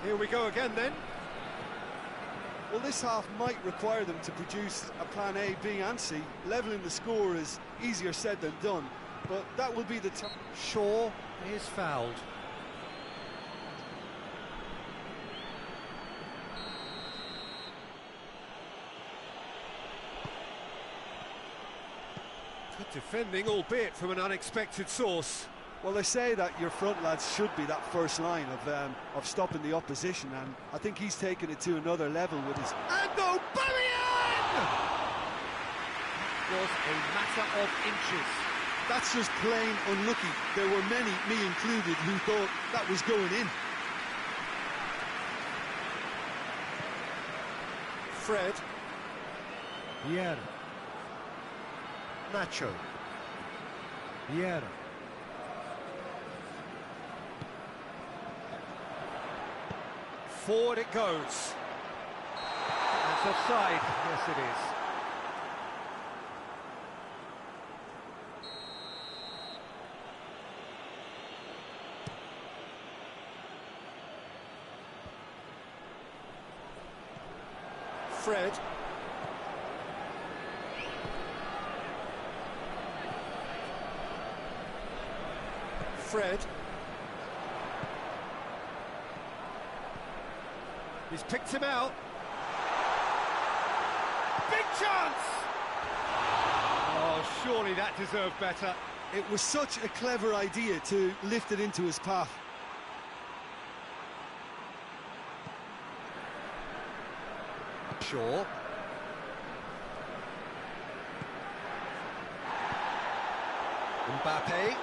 A: Here we go again then.
B: Well, this half might require them to produce a plan A, B and C. Levelling the score is easier said than done, but that will be the time.
A: Shaw is fouled. Good defending, albeit from an unexpected source.
B: Well, they say that your front lads should be that first line of stopping the opposition, and I think he's taken it to another level with his...
A: And Aubameyang!
C: Was a matter of inches.
B: That's just plain unlucky. There were many, me included, who thought that was going in.
A: Fred. Vieira. Nacho. Vieira. Forward it goes. That's offside. Yes, it is. Fred. Fred. He's picked him out. Big chance! Oh, surely that deserved better.
B: It was such a clever idea to lift it into his path.
A: Shaw. Mbappe.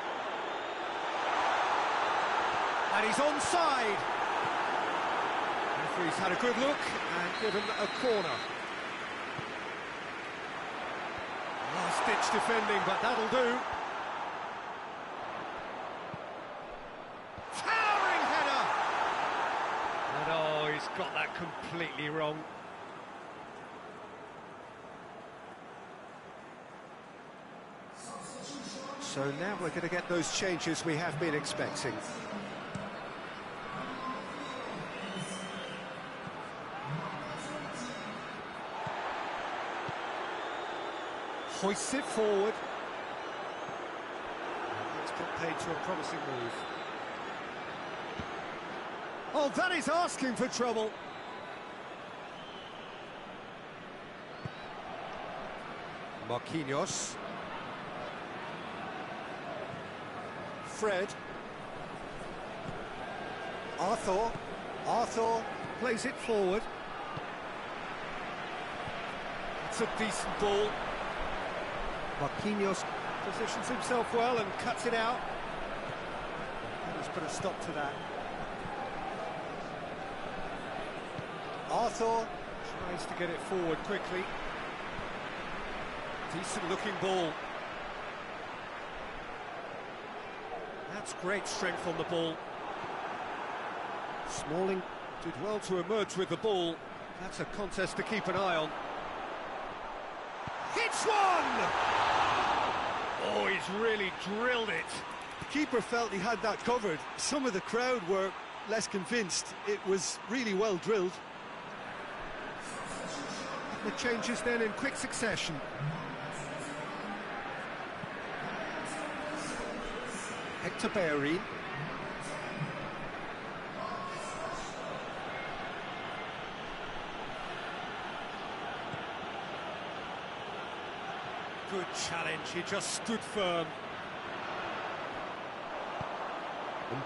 A: And he's onside. Referee's had a good look and given a corner. Last-ditch defending, but that'll do. Towering header! And oh, he's got that completely wrong. So now we're going to get those changes we have been expecting. Hoists it forward. Mbappe to a promising move. Oh, that is asking for trouble. Marquinhos. Fred. Arthur plays it forward. It's a decent ball. Marquinhos positions himself well and cuts it out. And he's put a stop to that. Arthur tries to get it forward quickly. Decent looking ball. That's great strength on the ball. Smalling did well to emerge with the ball. That's a contest to keep an eye on. Hits one! Oh, he's really drilled it.
B: The keeper felt he had that covered. Some of the crowd were less convinced. It was really well drilled.
A: The changes then in quick succession. Hector Bellerin. Good challenge, he just stood firm.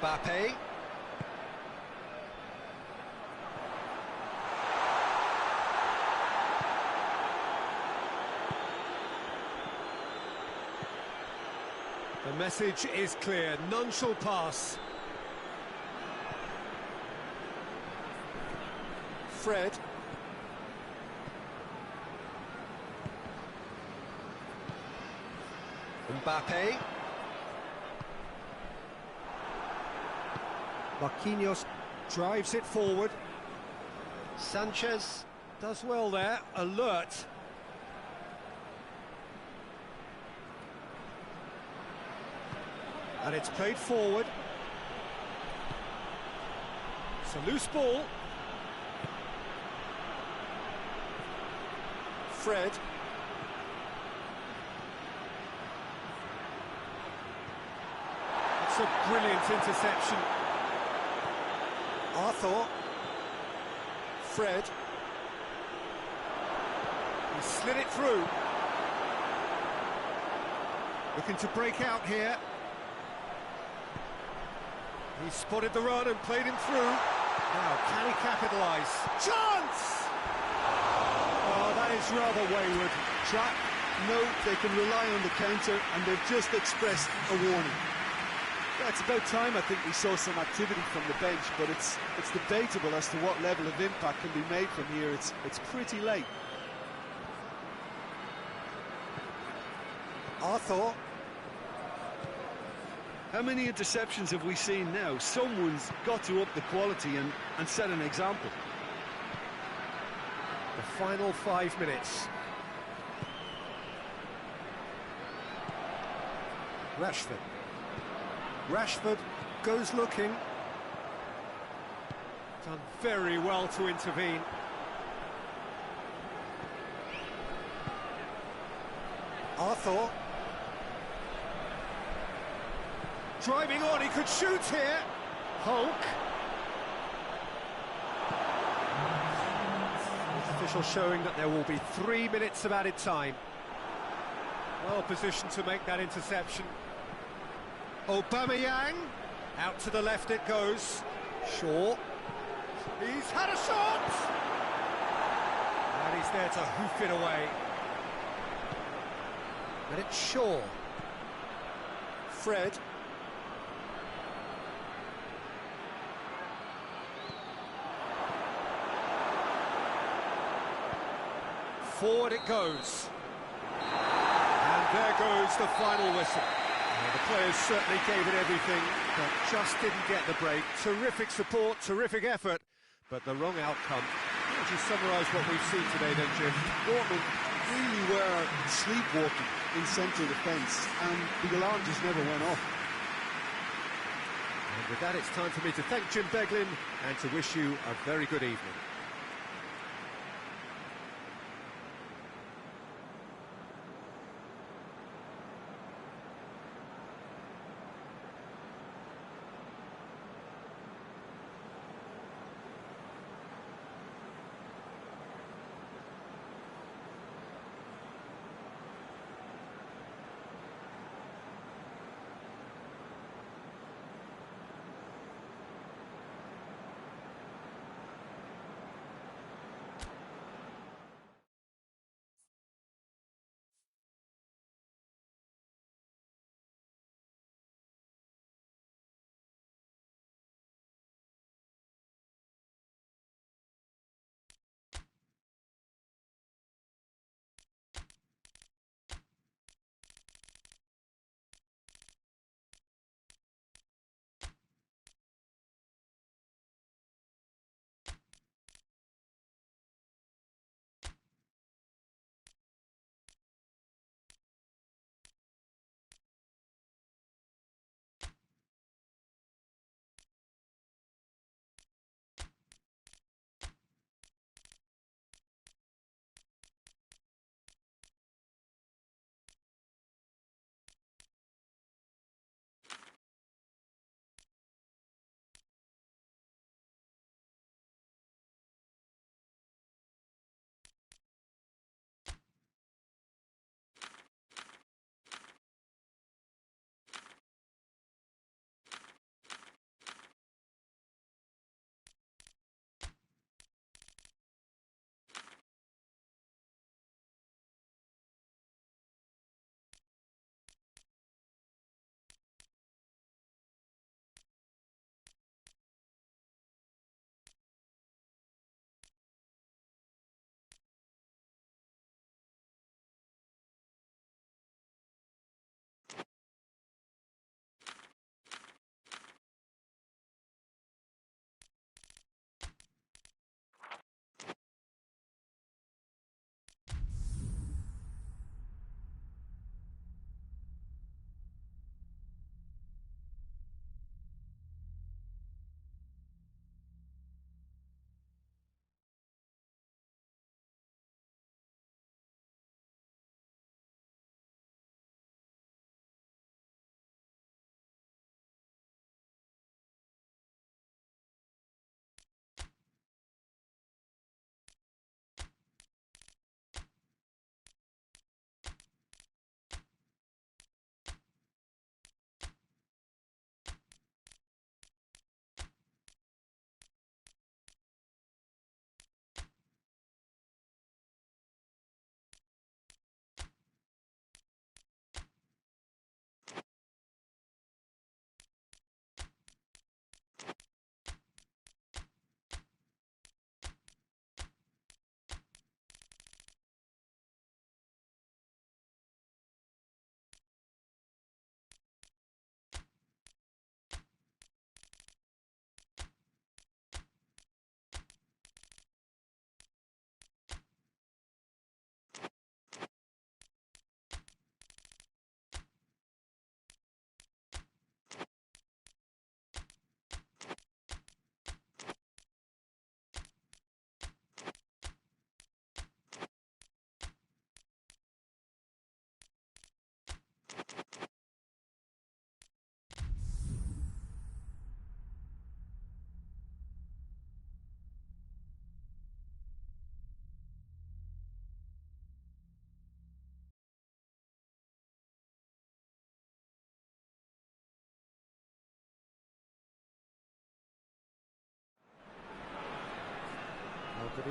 A: Mbappe. The message is clear, none shall pass. Fred. Mbappe. Marquinhos drives it forward. Sanchez does well there, alert. And it's played forward. It's a loose ball. Fred. It's a brilliant interception. Arthur. Fred. He slid it through. Looking to break out here. He spotted the run and played him through. Now, can he capitalise? Chance!
B: Oh, that is rather wayward. Trap, no, they can rely on the counter, and they've just expressed a warning. Yeah, it's about time I think we saw some activity from the bench, but it's debatable as to what level of impact can be made from here. It's pretty late.
A: Arthur.
B: How many interceptions have we seen now? Someone's got to up the quality and set an example.
A: The final 5 minutes. Rashford goes looking. Done very well to intervene. Arthur. Driving on, he could shoot here. Hulk. The official showing that there will be 3 minutes of added time. Well positioned to make that interception. Aubameyang. Out to the left it goes. Shaw. He's had a shot! And he's there to hoof it away. And it's Shaw. Fred. Forward it goes. And there goes the final whistle. Well, the players certainly gave it everything, but just didn't get the break. Terrific support, terrific effort, but the wrong outcome. How would you summarise what we've seen today then, Jim?
B: Dortmund really were sleepwalking in central defence, and the alarm just never went off.
A: And with that, it's time for me to thank Jim Beglin and to wish you a very good evening.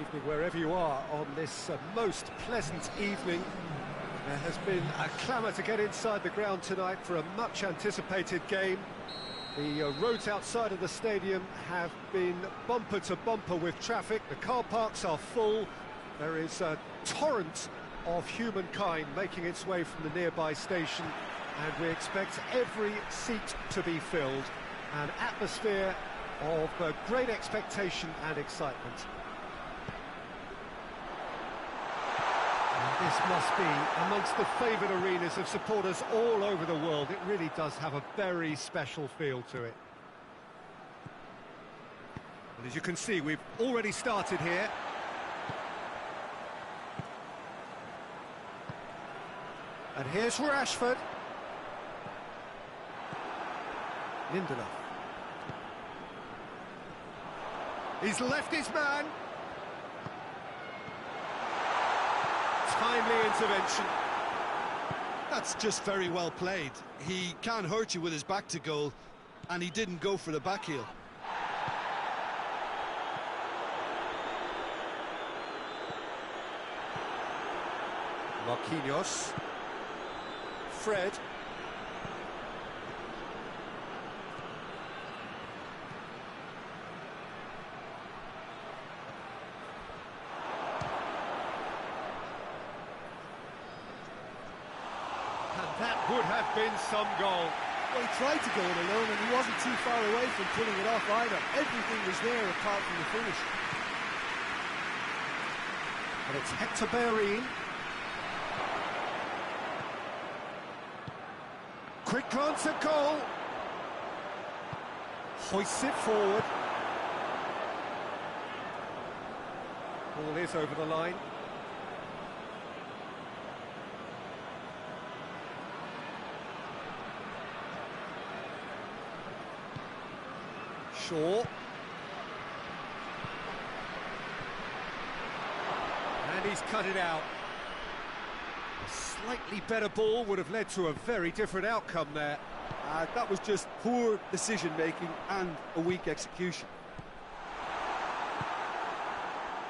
A: evening wherever you are on this most pleasant evening. There has been a clamour to get inside the ground tonight for a much anticipated game. The roads outside of the stadium have been bumper to bumper with traffic. The car parks are full. There is a torrent of humankind making its way from the nearby station, and we expect every seat to be filled. An atmosphere of great expectation and excitement. And this must be amongst the favoured arenas of supporters all over the world. It really does have a very special feel to it. And as you can see, we've already started here. And here's Rashford. Lindelof. He's left his man. Timely intervention.
B: That's just very well played. He can't hurt you with his back to goal, and he didn't go for the back heel.
A: Marquinhos. Fred. And that would have been some goal.
B: Well, he tried to go it alone, and he wasn't too far away from pulling it off either. Everything was there apart from the finish.
A: And it's Hector Bellerin. Quick glance at goal. Hoists it forward. Ball is over the line. Shaw. And he's cut it out. A slightly better ball would have led to a very different outcome there.
B: That was just poor decision-making and a weak execution.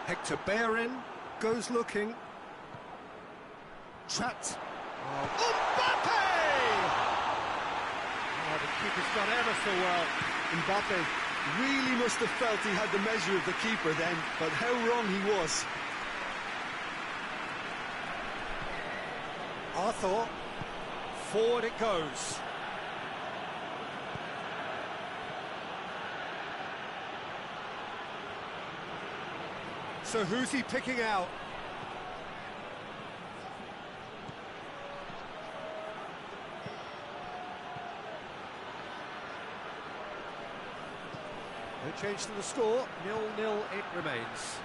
A: Hector Bellerin goes looking. Trapped. Oh. Mbappe! Oh, the keeper's done ever so well.
B: Mbappe really must have felt he had the measure of the keeper then, but how wrong he was.
A: Arthur, forward it goes. So who's he picking out? No change to the score, 0-0 it remains.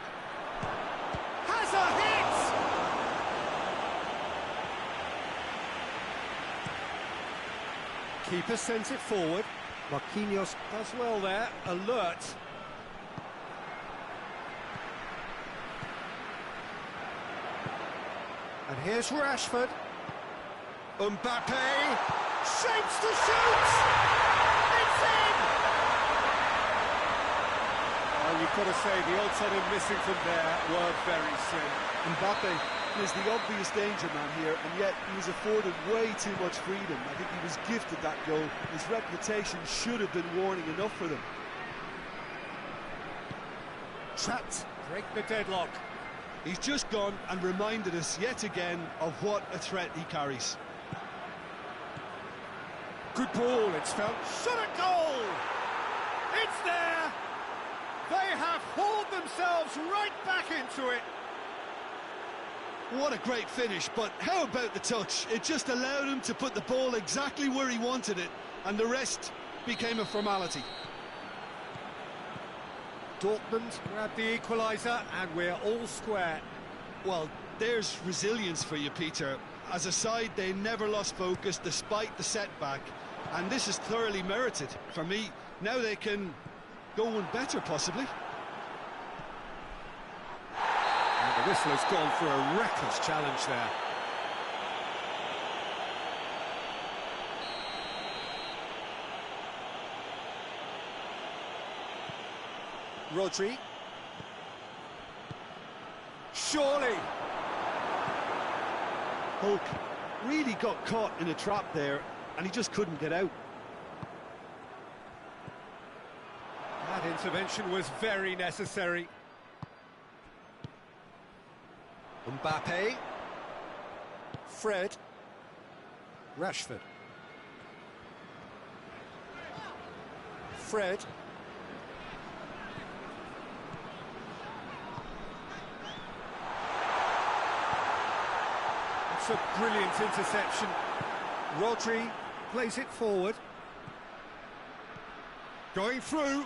A: Has a hit! Keeper sends it forward. Marquinhos does well there, alert. And here's Rashford. Mbappe shapes to shoot! It's in! Well, you've got to say the odds on him missing from there were very slim.
B: Mbappe is the obvious danger man here, and yet he was afforded way too much freedom. I think he was gifted that goal. His reputation should have been warning enough for them.
A: Trapped, break the deadlock.
B: He's just gone and reminded us yet again of what a threat he carries.
A: Good ball, it's found. Shot at goal! It's there! They have hauled themselves right back into it.
B: What a great finish, but how about the touch? It just allowed him to put the ball exactly where he wanted it, and the rest became a formality.
A: Dortmund grabbed the equaliser, and we're all square.
B: Well, there's resilience for you, Peter. As a side, they never lost focus despite the setback, and this is thoroughly merited. For me, now they can go one better, possibly.
A: And the whistle has gone for a reckless challenge there. Rodri. surely.
B: Hulk really got caught in a trap there, and he just couldn't get out.
A: That intervention was very necessary. Mbappe. Fred. Rashford. Fred. It's a brilliant interception. Rodri plays it forward. Going through.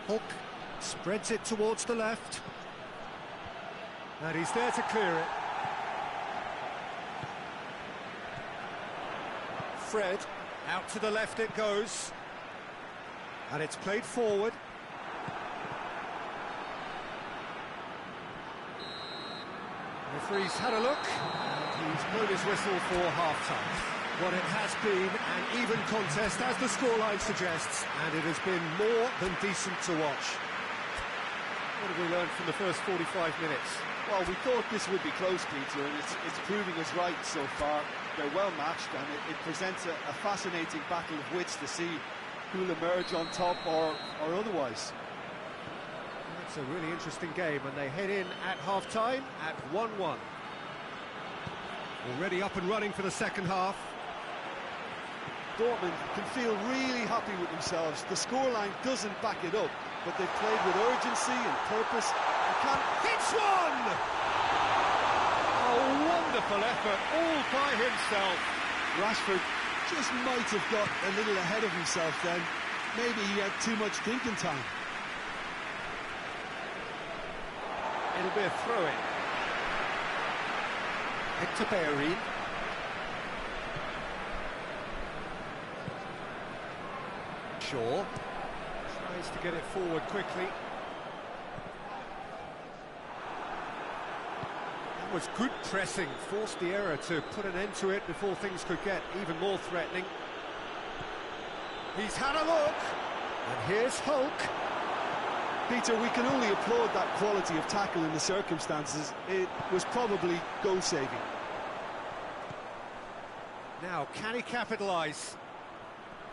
A: Hulk spreads it towards the left. And he's there to clear it. Fred, out to the left it goes. And it's played forward. Referee's had a look, and he's blown his whistle for half-time. What it has been an even contest, as the scoreline suggests, and it has been more than decent to watch. What have we learned from the first 45 minutes?
B: Well, we thought this would be close, Peter, and it's proving us right so far. They're well matched, and it presents a fascinating battle of wits to see who'll emerge on top or otherwise.
A: It's a really interesting game, and they head in at half-time at 1-1. Already up and running for the second half.
B: Dortmund can feel really happy with themselves. The scoreline doesn't back it up, but they've played with urgency and purpose.
A: Hits one! A wonderful effort, all by himself.
B: Rashford just might have got a little ahead of himself then. Maybe he had too much thinking time.
A: It'll be a throw-in. Hector Bellerin. Shaw tries to get it forward quickly. That was good pressing, forced the error to put an end to it before things could get even more threatening. He's had a look, and here's Hulk.
B: Peter, we can only applaud that quality of tackle in the circumstances. It was probably goal-saving.
A: Now, can he capitalise?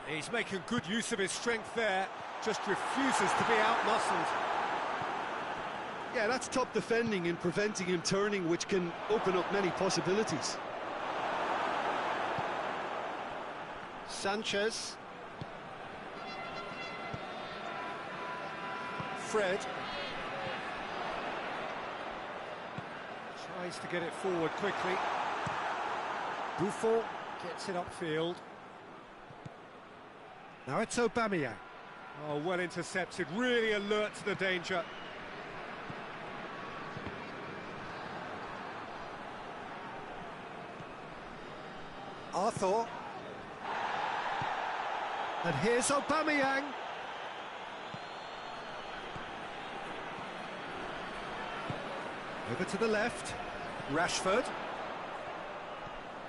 A: He's making good use of his strength there, just refuses to be out-muscled.
B: Yeah, that's top defending and preventing him turning, which can open up many possibilities.
A: Sanchez. Fred. Tries to get it forward quickly. Buffon gets it upfield. Now it's Aubameyang. Oh, well intercepted, really alert to the danger. Arthur. And here's Aubameyang. Over to the left. Rashford.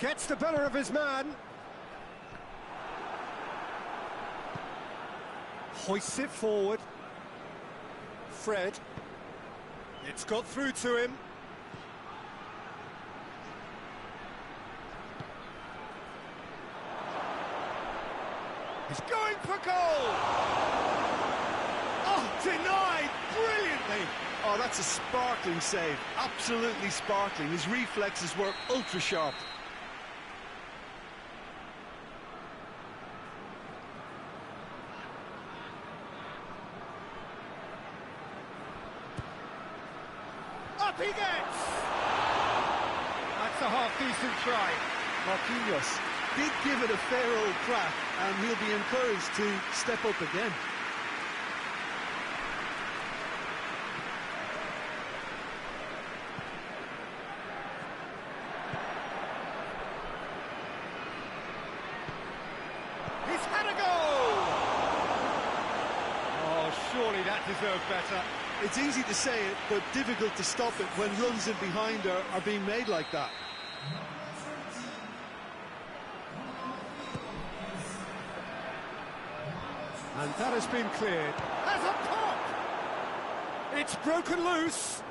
A: Gets the better of his man. Hoists it forward. Fred. It's got through to him. He's going for goal! Oh, denied brilliantly!
B: Oh, that's a sparkling save. Absolutely sparkling. His reflexes were ultra-sharp.
A: Up he gets! That's a half-decent try.
B: Marquinhos did give it a fair old crack, and he'll be encouraged to step up again.
A: He's had a goal! Oh, surely that deserved better.
B: It's easy to say it, but difficult to stop it when runs in behind are being made like that.
A: And that has been cleared. Has a pop! It's broken loose.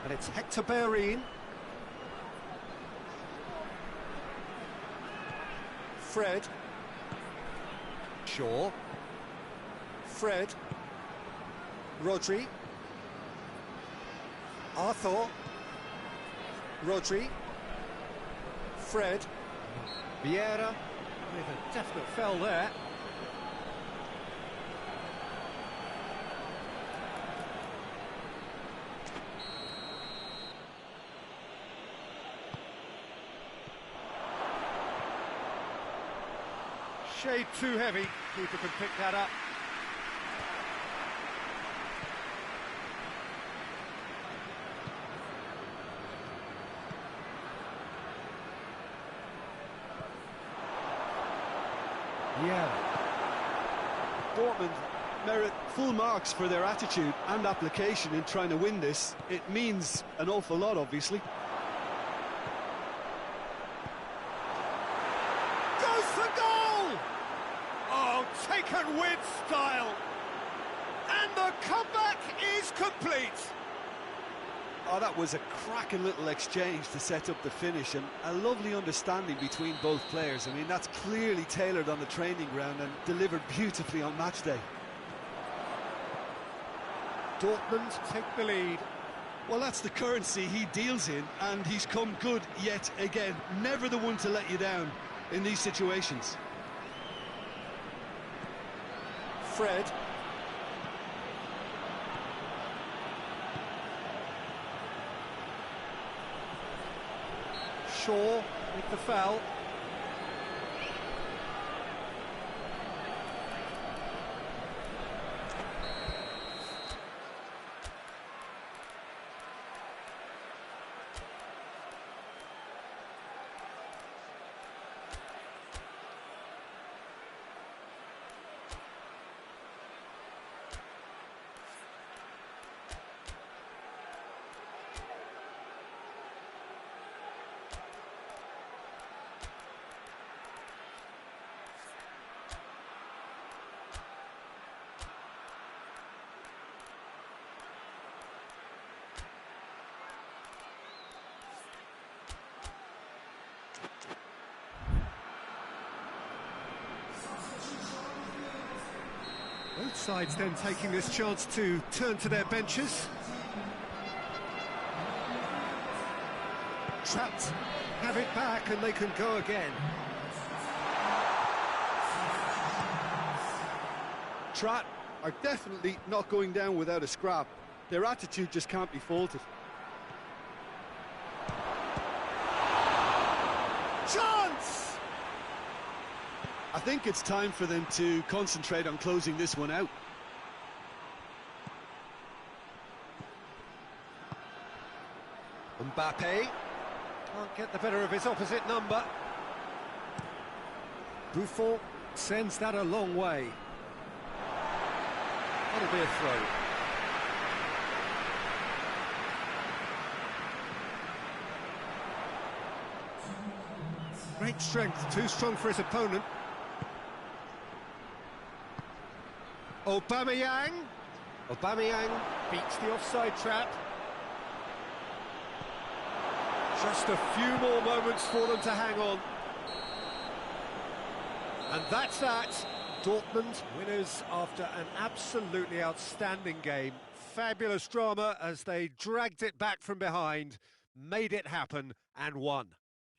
A: And it's Hector Bellerin. Fred. Shaw. Fred. Rodri. Arthur. Rodri. Fred. Vieira. With a definite foul there. Shade too heavy. Keeper can pick that up. Yeah.
B: Dortmund merit full marks for their attitude and application in trying to win this. It means an awful lot, obviously.
A: Goes for goal! Oh, taken with style. And the comeback is complete.
B: Oh, that was a cracking little exchange to set up the finish, and a lovely understanding between both players. I mean, that's clearly tailored on the training ground and delivered beautifully on match day.
A: Dortmund take the lead.
B: Well, that's the currency he deals in, and he's come good yet again. Never the one to let you down in these situations.
A: Fred. Shaw with the foul. Both sides then taking this chance to turn to their benches. Trapped, have it back and they can go again.
B: Trat are definitely not going down without a scrap. Their attitude just can't be faulted.
A: Chance!
B: I think it's time for them to concentrate on closing this one out.
A: Mbappe can't get the better of his opposite number. Buffon sends that a long way. That'll be a throw. Great strength, too strong for his opponent. Aubameyang beats the offside trap. Just a few more moments for them to hang on. And that's that. Dortmund winners after an absolutely outstanding game. Fabulous drama as they dragged it back from behind, made it happen and won.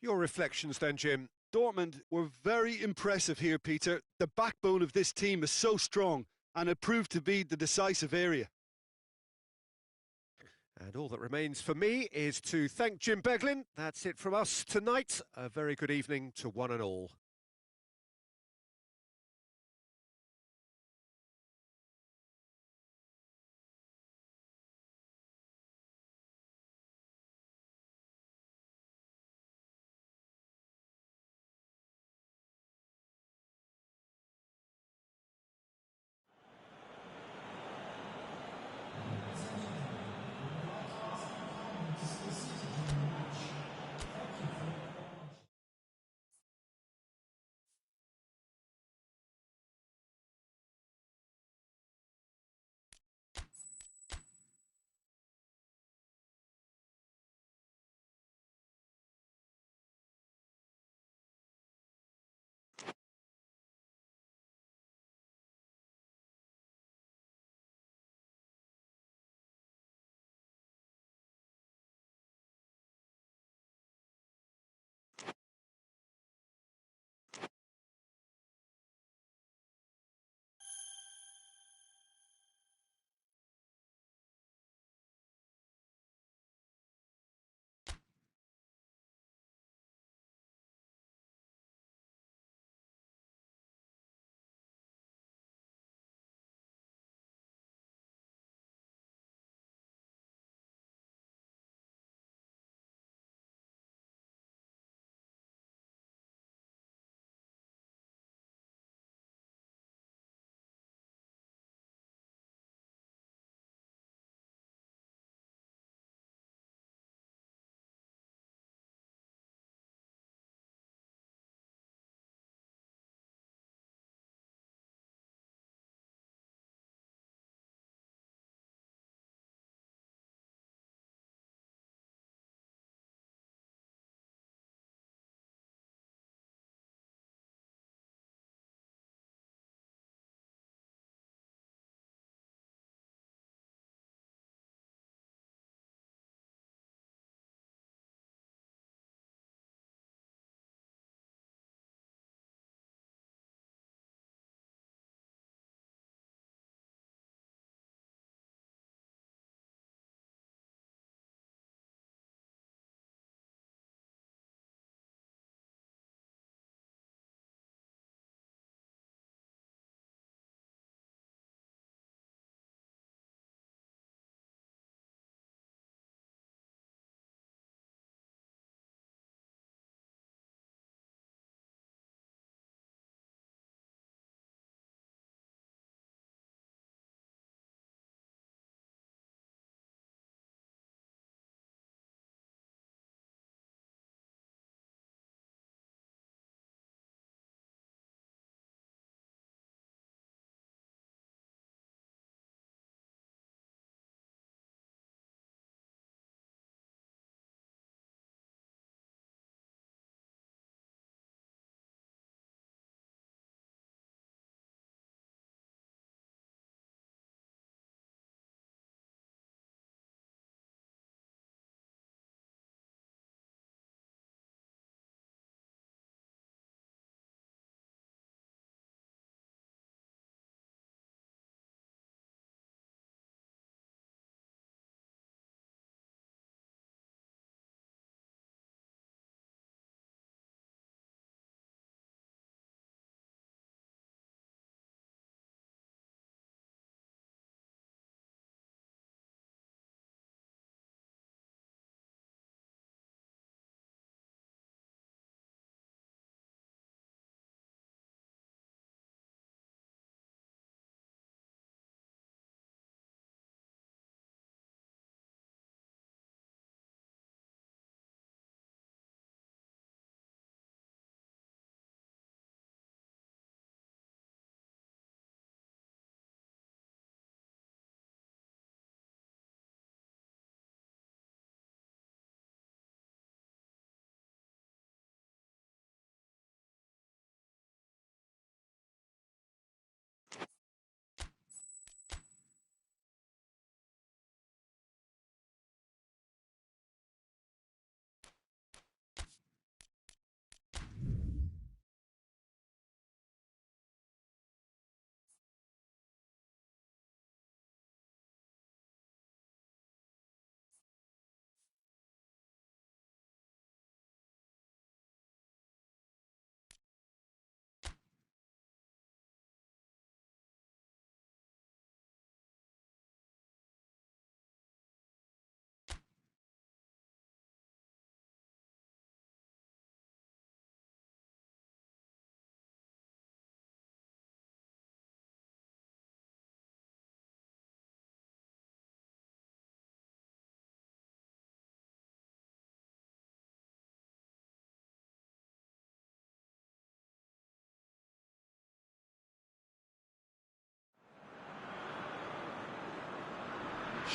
A: Your reflections then, Jim?
B: Dortmund were very impressive here, Peter. The backbone of this team is so strong, and it proved to be the decisive area.
A: And all that remains for me is to thank Jim Beglin. That's it from us tonight. A very good evening to one and all.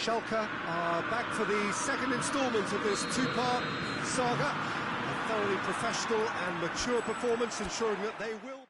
A: Schalke are back for the second instalment of this two-part saga. A thoroughly professional and mature performance, ensuring that they will...